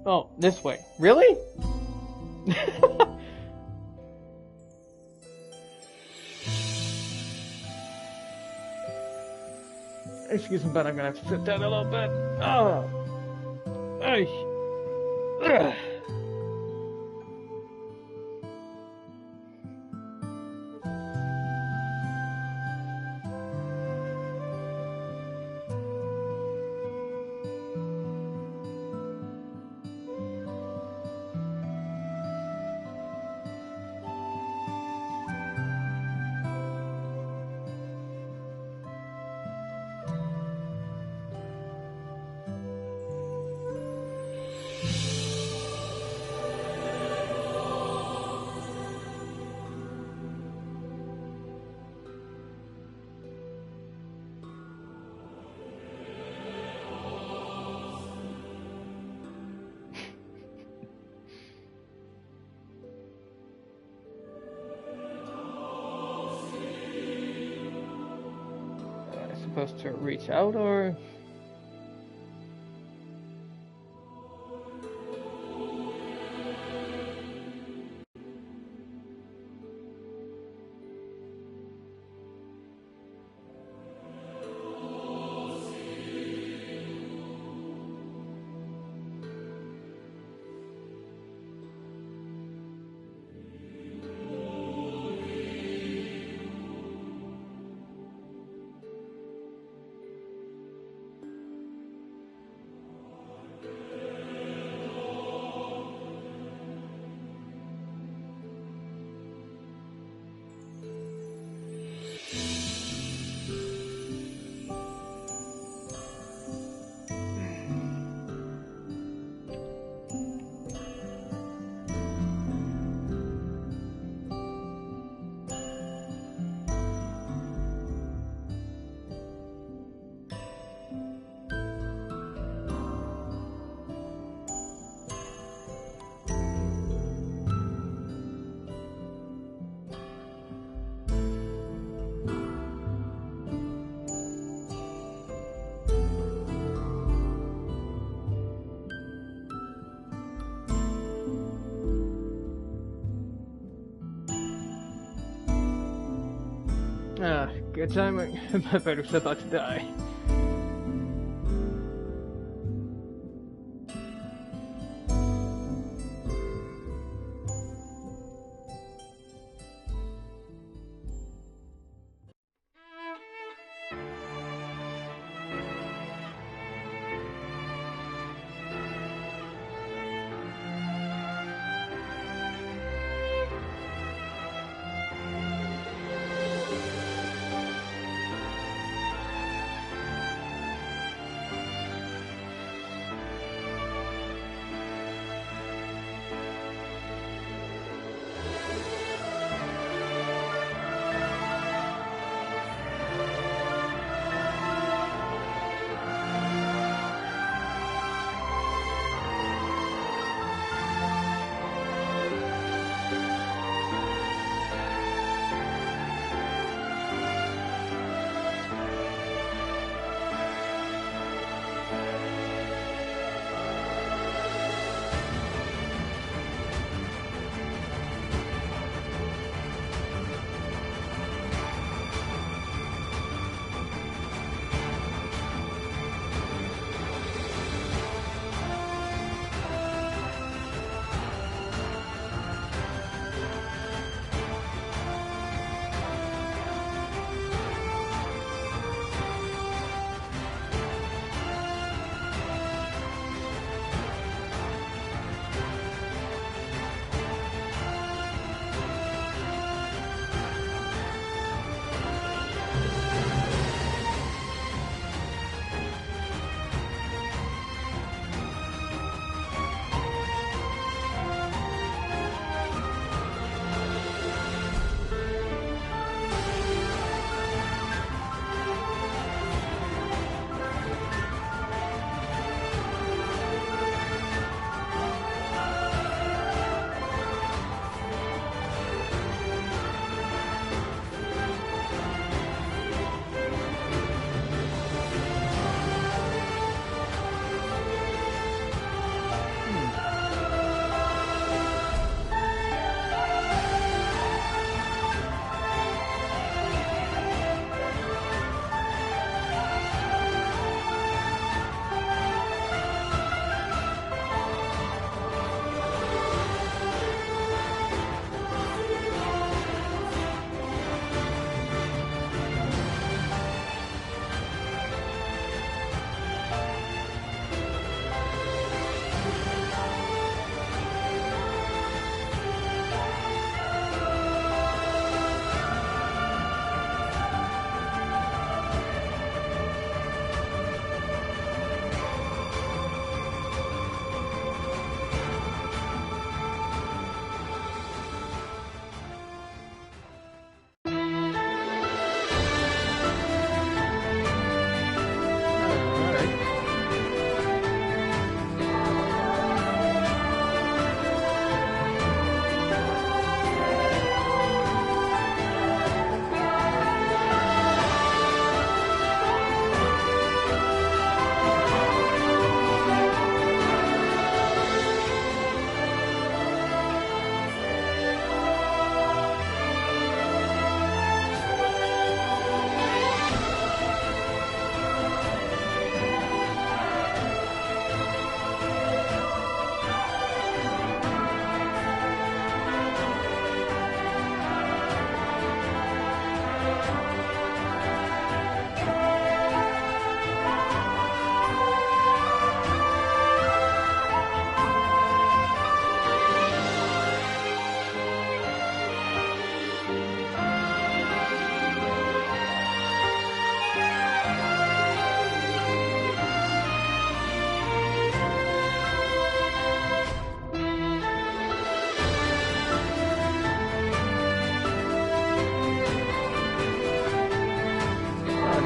Oh, this way. Really? Excuse me, but I'm gonna have to sit down a little bit. Oh. Ay. Ugh. Supposed to reach out, or good timing. My battery's about to die.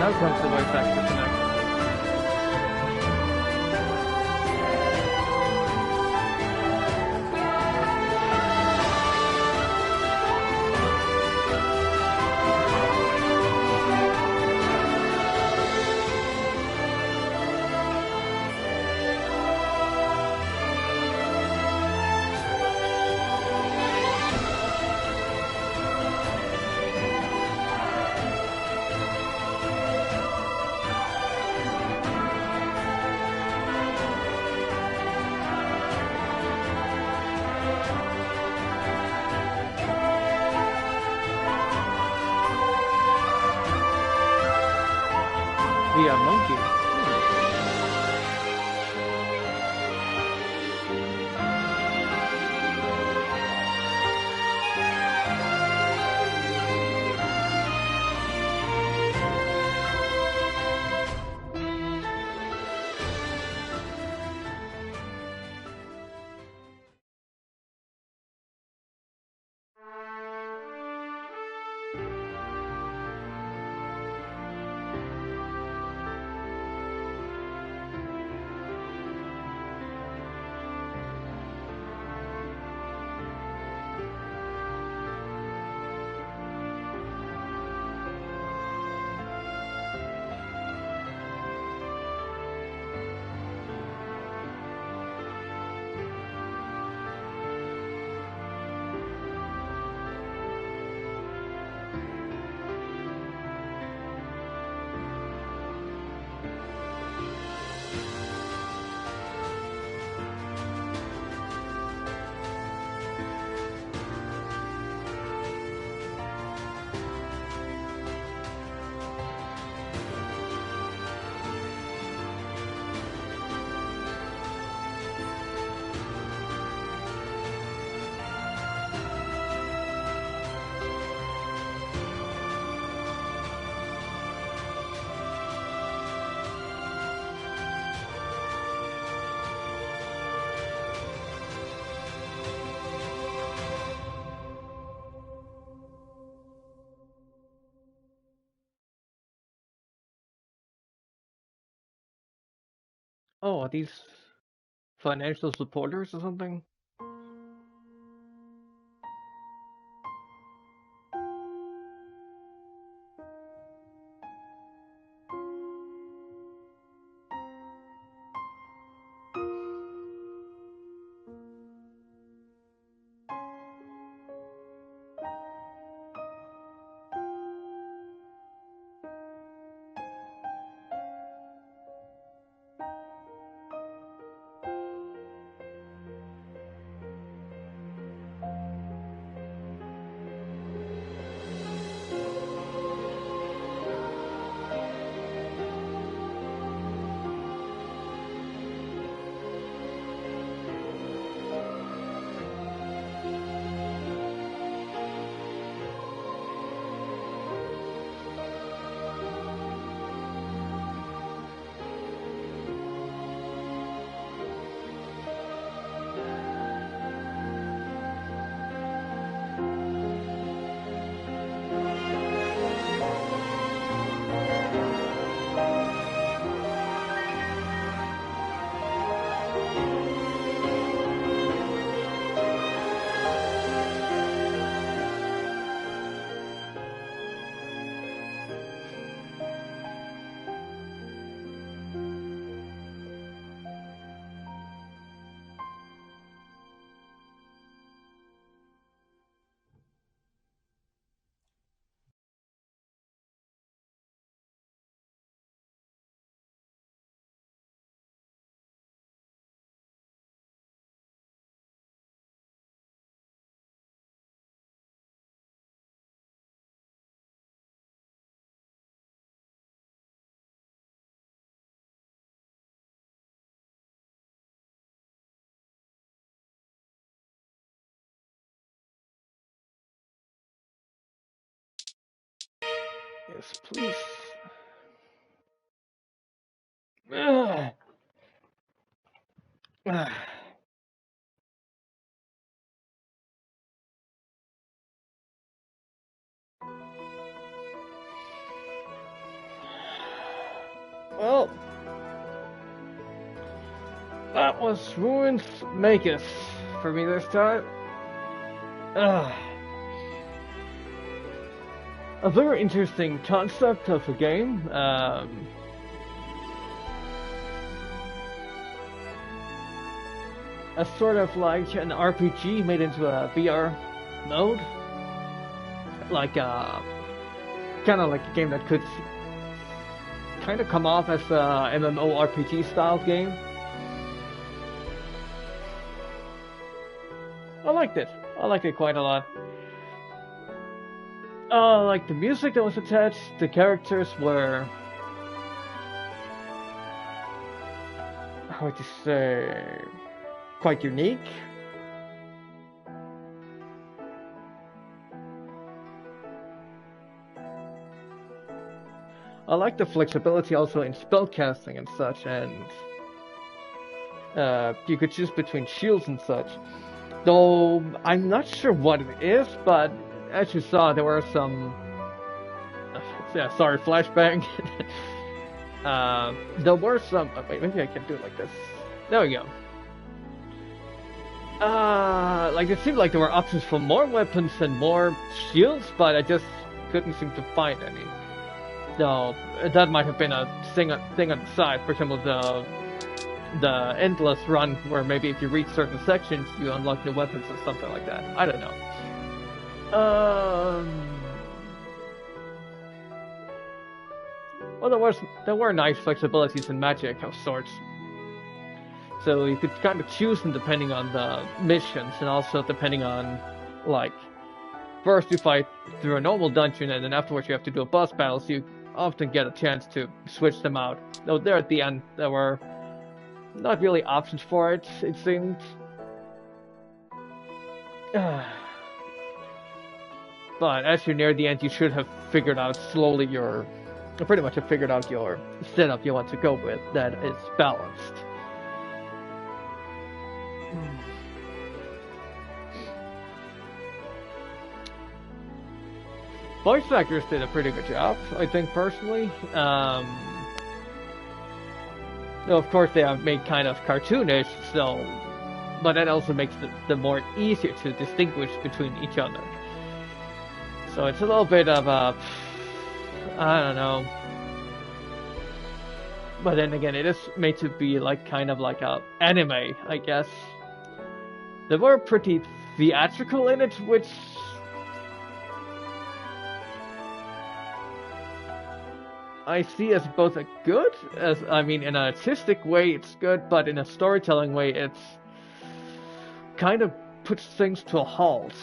Now comes the voice actor connection. Via monkey. Oh, are these financial supporters or something? Yes, please. Ugh. Ugh. Well, that was RuinsMagus for me this time. A very interesting concept of a game. A sort of like an RPG made into a VR mode. Like kind of like a game that could kind of come off as a MMORPG style game. I liked it. I liked it quite a lot. Like the music that was attached, the characters were, how would you say, quite unique. I like the flexibility also in spellcasting and such, and you could choose between shields and such. Though I'm not sure what it is, but as you saw, there were some. Sorry, flashbang. There were some. Wait, maybe I can do it like this. There we go. Like it seemed like there were options for more weapons and more shields, but I just couldn't seem to find any. So that might have been a thing on the side. For example, the endless run, where maybe if you reach certain sections, you unlock new weapons or something like that. I don't know. Well, there were nice flexibilities in magic of sorts. So you could kind of choose them depending on the missions, and also depending on, like, first you fight through a normal dungeon, and then afterwards you have to do a boss battle, so you often get a chance to switch them out. Though there at the end, there were not really options for it, it seemed. But as you're near the end, you should have figured out slowly pretty much have figured out your setup you want to go with that is balanced. Voice actors did a pretty good job, I think, personally. Though of course they are made kind of cartoonish, so, but that also makes them more easier to distinguish between each other. So it's a little bit of a, I don't know. But then again, it is made to be like kind of like a anime, I guess. They were pretty theatrical in it, which I see as both a good, as I mean, in an artistic way it's good, but in a storytelling way it's kind of puts things to a halt.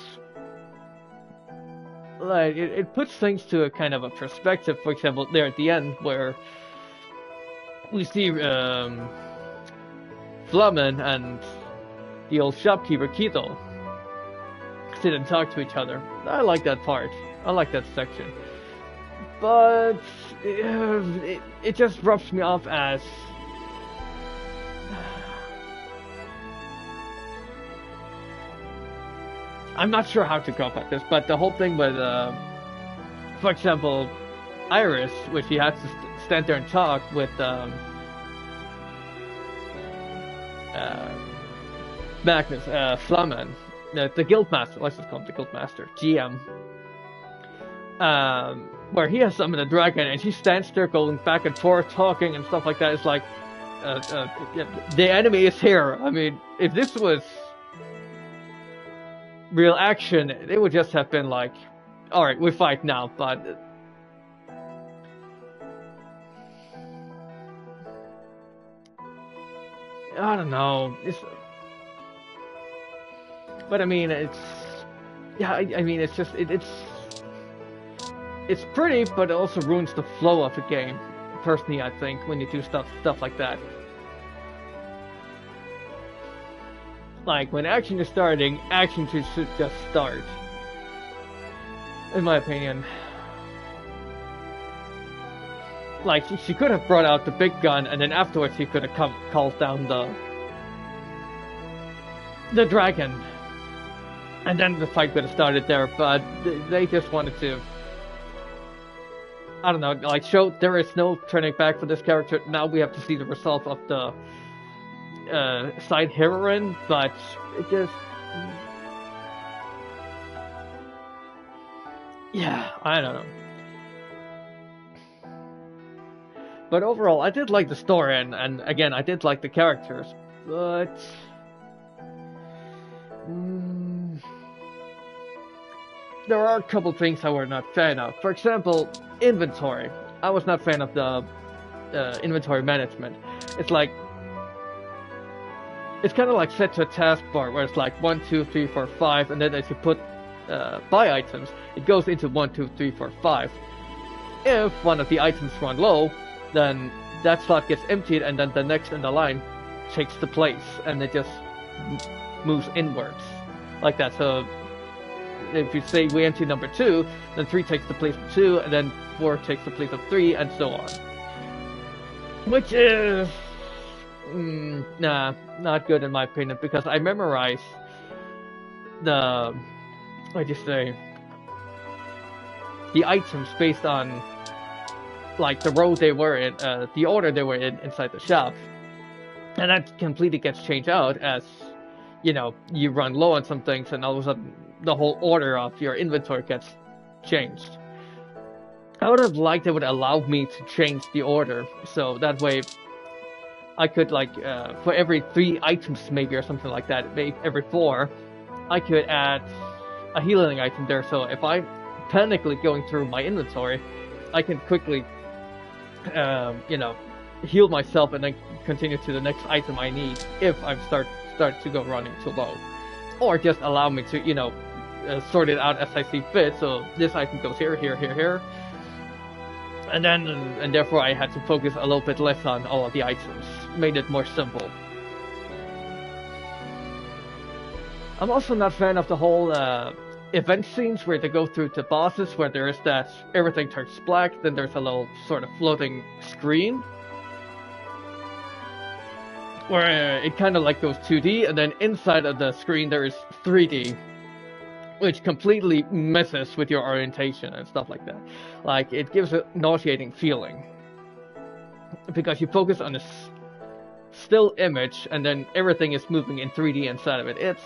Like it puts things to a kind of a perspective. For example, there at the end where we see Flamen and the old shopkeeper Kito sit and talk to each other. I like that part. I like that section. But it just rubs me off as I'm not sure how to go about this, but the whole thing with, for example, Iris, which he has to stand there and talk with Magnus, Flamen, the Guildmaster, let's just call him the Guildmaster, GM, where he has summoned a dragon and she stands there going back and forth talking and stuff like that. It's like, the enemy is here. I mean, if this was real action, it would just have been like, alright, we fight now, but I don't know. But I mean, it's, yeah, I mean, it's just, it's pretty, but it also ruins the flow of the game, personally, I think, when you do stuff like that. Like, when action is starting, action should just start. In my opinion. Like, she could have brought out the big gun, and then afterwards he could have called down the dragon. And then the fight could have started there, but they just wanted to I don't know, like, show there is no turning back for this character. Now we have to see the results of the side heroine, but it just... Yeah, I don't know. But overall, I did like the story, and again, I did like the characters, but... there are a couple things I were not fan of. For example, inventory. I was not fan of the inventory management. It's like... It's kind of like set to a taskbar, where it's like 1, 2, 3, 4, 5, and then as you put buy items, it goes into 1, 2, 3, 4, 5. If one of the items run low, then that slot gets emptied, and then the next in the line takes the place, and it just moves inwards like that. So if you say we empty number 2, then 3 takes the place of 2, and then 4 takes the place of 3, and so on. Which is nah, not good in my opinion, because I memorize the the items based on like the row they were in, the order they were in inside the shop, and that completely gets changed out as you know you run low on some things, and all of a sudden the whole order of your inventory gets changed. I would have liked they would allow me to change the order, so that way I could like for every 3 items maybe or something like that, maybe every 4, I could add a healing item there. So if I'm panically going through my inventory, I can quickly heal myself and then continue to the next item I need if I start to go running too low, or just allow me to sort it out as I see fit. So this item goes here, here, here, here, and therefore I had to focus a little bit less on all of the items, made it more simple. I'm also not a fan of the whole event scenes where they go through the bosses, where there is that everything turns black, then there's a little sort of floating screen where it kind of like goes 2D, and then inside of the screen there is 3D, which completely messes with your orientation and stuff like that. Like, it gives a nauseating feeling because you focus on a still image, and then everything is moving in 3D inside of it. It's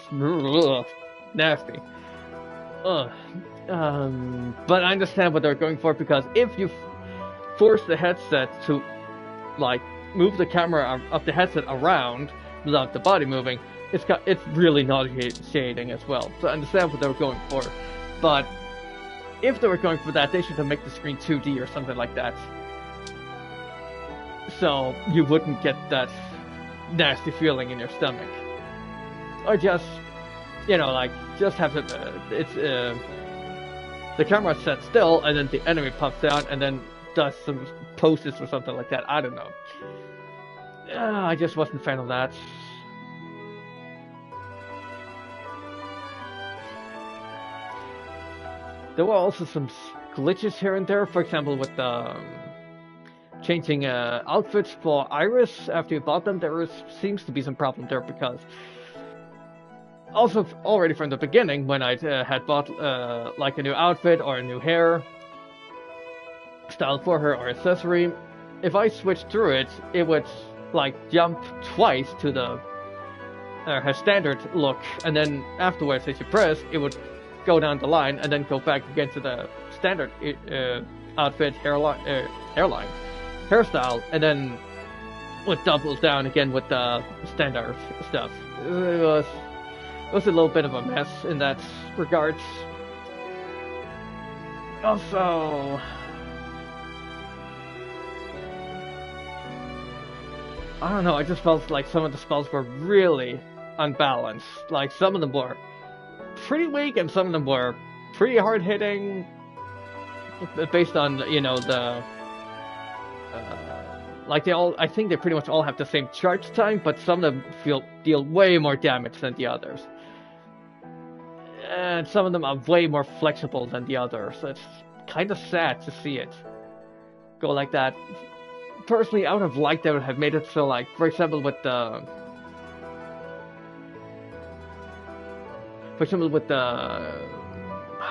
nasty. But I understand what they're going for, because if you force the headset to like move the camera of the headset around without the body moving, it's really nauseating as well. So I understand what they were going for, but if they were going for that, they should have made the screen 2D or something like that, so you wouldn't get that nasty feeling in your stomach. Or just, just have it, the camera set still, and then the enemy pops out, and then does some poses or something like that. I don't know. I just wasn't a fan of that. There were also some glitches here and there, for example with the changing outfits for Iris after you bought them. There seems to be some problem there, because also already from the beginning, when I had bought like a new outfit or a new hair style for her or accessory, if I switched through it, it would like jump twice to the her standard look, and then afterwards as you press, it would go down the line and then go back again to the standard outfit hairstyle, and then would double down again with the standard stuff. It was a little bit of a mess in that regard. Also, I don't know, I just felt like some of the spells were really unbalanced. Like, some of them were pretty weak and some of them were pretty hard hitting, based on, the like I think they pretty much all have the same charge time, but some of them deal way more damage than the others. And some of them are way more flexible than the others. So it's kind of sad to see it go like that. Personally, I would have liked they would have made it so, like, for example, with the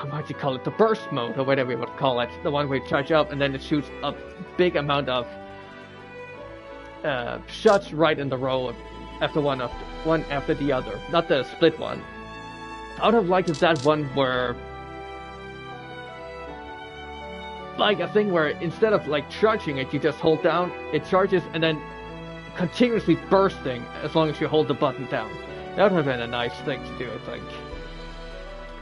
what do you call it? The burst mode, or whatever you would call it. The one where you charge up and then it shoots a big amount of shots right in the row after one after the other. Not the split one. I would have liked if that one were like a thing where instead of like charging it, you just hold down, it charges, and then continuously bursting as long as you hold the button down. That would have been a nice thing to do, I think.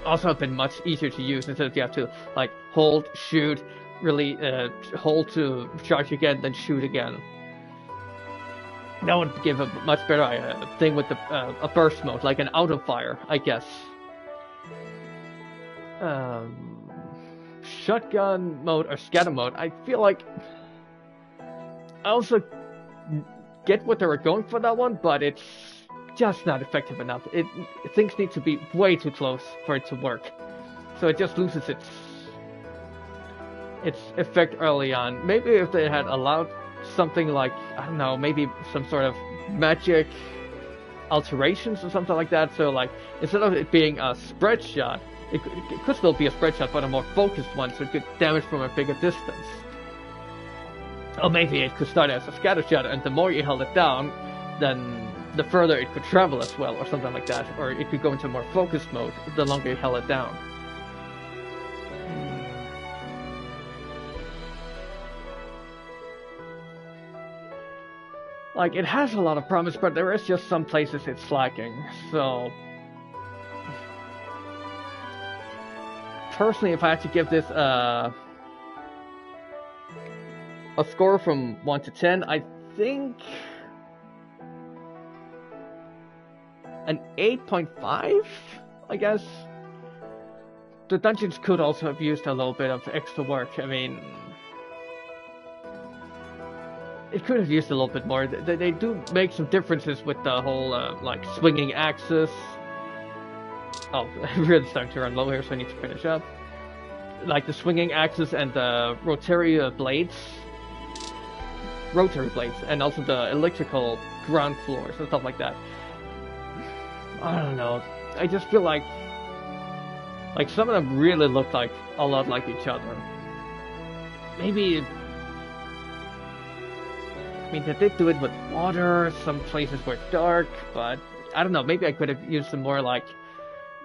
Also have been much easier to use instead of you have to like hold, shoot, really hold to charge again, then shoot again. That would give a much better thing with the a burst mode, like an auto fire, I guess. Shotgun mode or scatter mode, I feel like I also get what they were going for that one, but it's just not effective enough. Things need to be way too close for it to work, so it just loses its effect early on. Maybe if they had allowed something like, I don't know, maybe some sort of magic alterations or something like that, so like instead of it being a spread shot, it could still be a spread shot, but a more focused one, so it could damage from a bigger distance. Or maybe it could start as a scatter shot, and the more you held it down, then the further it could travel as well, or something like that. Or it could go into more focused mode the longer you held it down. Like, it has a lot of promise, but there is just some places it's lacking, so... Personally, if I had to give this a score from 1 to 10, I think an 8.5, I guess. The dungeons could also have used a little bit of extra work. I mean, it could have used a little bit more. They do make some differences with the whole, like, swinging axis. Oh, I'm really starting to run low here, so I need to finish up. Like the swinging axis and the rotary blades, and also the electrical ground floors and stuff like that. I don't know. I just feel like some of them really look like a lot like each other. Maybe, I mean, they did do it with water. Some places were dark, but I don't know. Maybe I could have used some more like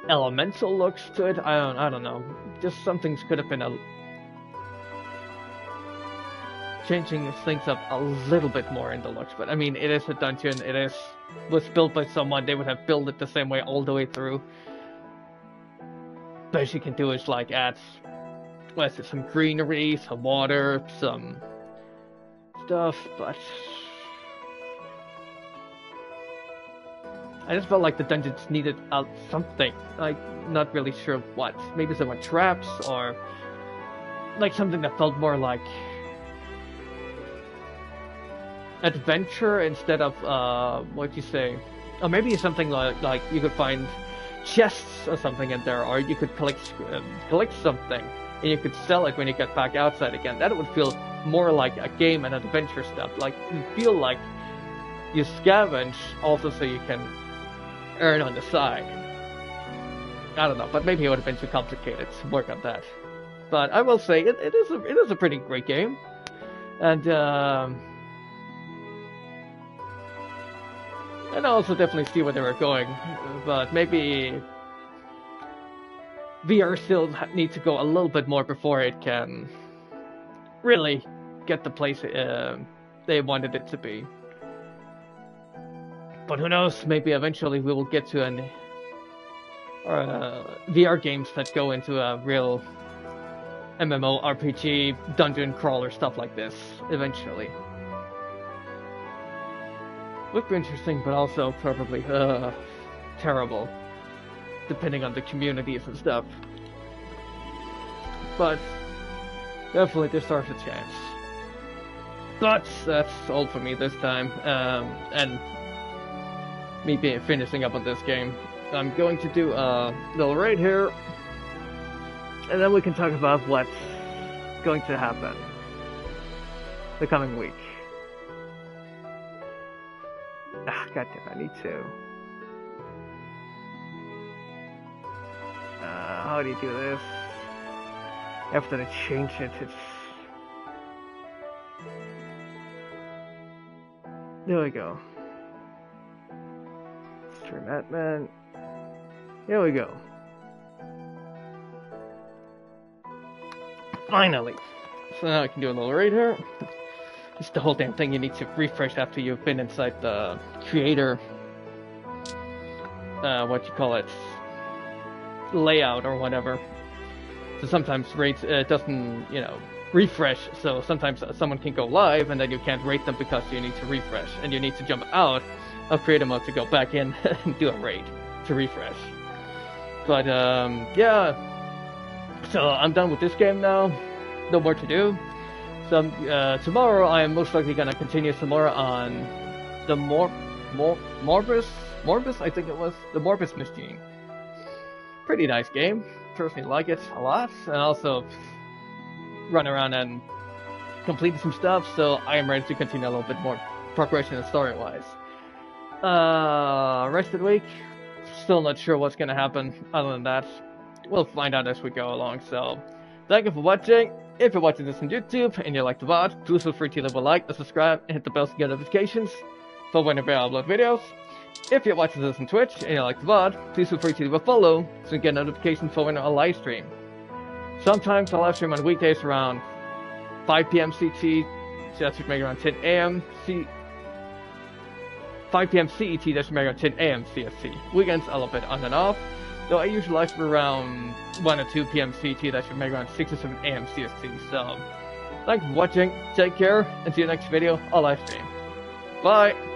elemental looks to it. I don't know. Just some things could have been changing things up a little bit more in the looks. But I mean, it is a dungeon. Was built by someone. They would have built it the same way all the way through. Best you can do is like add, some greenery, some water, some stuff, but I just felt like the dungeons needed something. Like, not really sure what. Maybe some traps, or like something that felt more like adventure instead of what you say. Or maybe something like you could find chests or something in there, or you could collect something and you could sell it when you get back outside again. That would feel more like a game and adventure stuff. Like, you feel like you scavenge also so you can earn on the side. I don't know, but maybe it would have been too complicated to work on that. But I will say it is a pretty great game, and I also definitely see where they were going, but maybe VR still needs to go a little bit more before it can really get the place they wanted it to be. But who knows, maybe eventually we will get to an VR games that go into a real MMORPG, dungeon crawler, stuff like this, eventually. Would be interesting, but also probably terrible, depending on the communities and stuff. But definitely deserves a chance. But that's all for me this time, and me finishing up on this game. I'm going to do a little raid here, and then we can talk about what's going to happen the coming week. Goddamn, I need to. How do you do this? after they changed it. There we go. Stream admin. Here we go. Finally! So now I can do a little raid here. It's the whole damn thing you need to refresh after you've been inside the creator, what you call it, layout or whatever. So sometimes raids doesn't, you know, refresh, so sometimes someone can go live and then you can't rate them because you need to refresh, and you need to jump out of creator mode to go back in and do a raid to refresh. But yeah, so I'm done with this game now, no more to do. So tomorrow I am most likely gonna continue some more on the Morbus, I think it was, the Morbus machine. Pretty nice game, personally like it a lot, and also run around and complete some stuff, so I am ready to continue a little bit more progression and story-wise. Rest of the week, still not sure what's gonna happen. Other than that, we'll find out as we go along. So, thank you for watching. If you're watching this on YouTube and you like the VOD, please feel free to leave a like, a subscribe, and hit the bell to get notifications for whenever I upload videos. If you're watching this on Twitch and you like the VOD, please feel free to leave a follow so you get notifications for when I live stream. Sometimes I live stream on weekdays around 5 p.m. CT, so that should make around 10 a.m. 5 p.m. CET, that should make around 10 a.m. CST. Weekends a little bit on and off, though I usually live stream around 1 or 2 p.m. CT, that should make around 6 or 7 a.m. CST. So, thanks for watching, take care, and see you next video or live stream. Bye!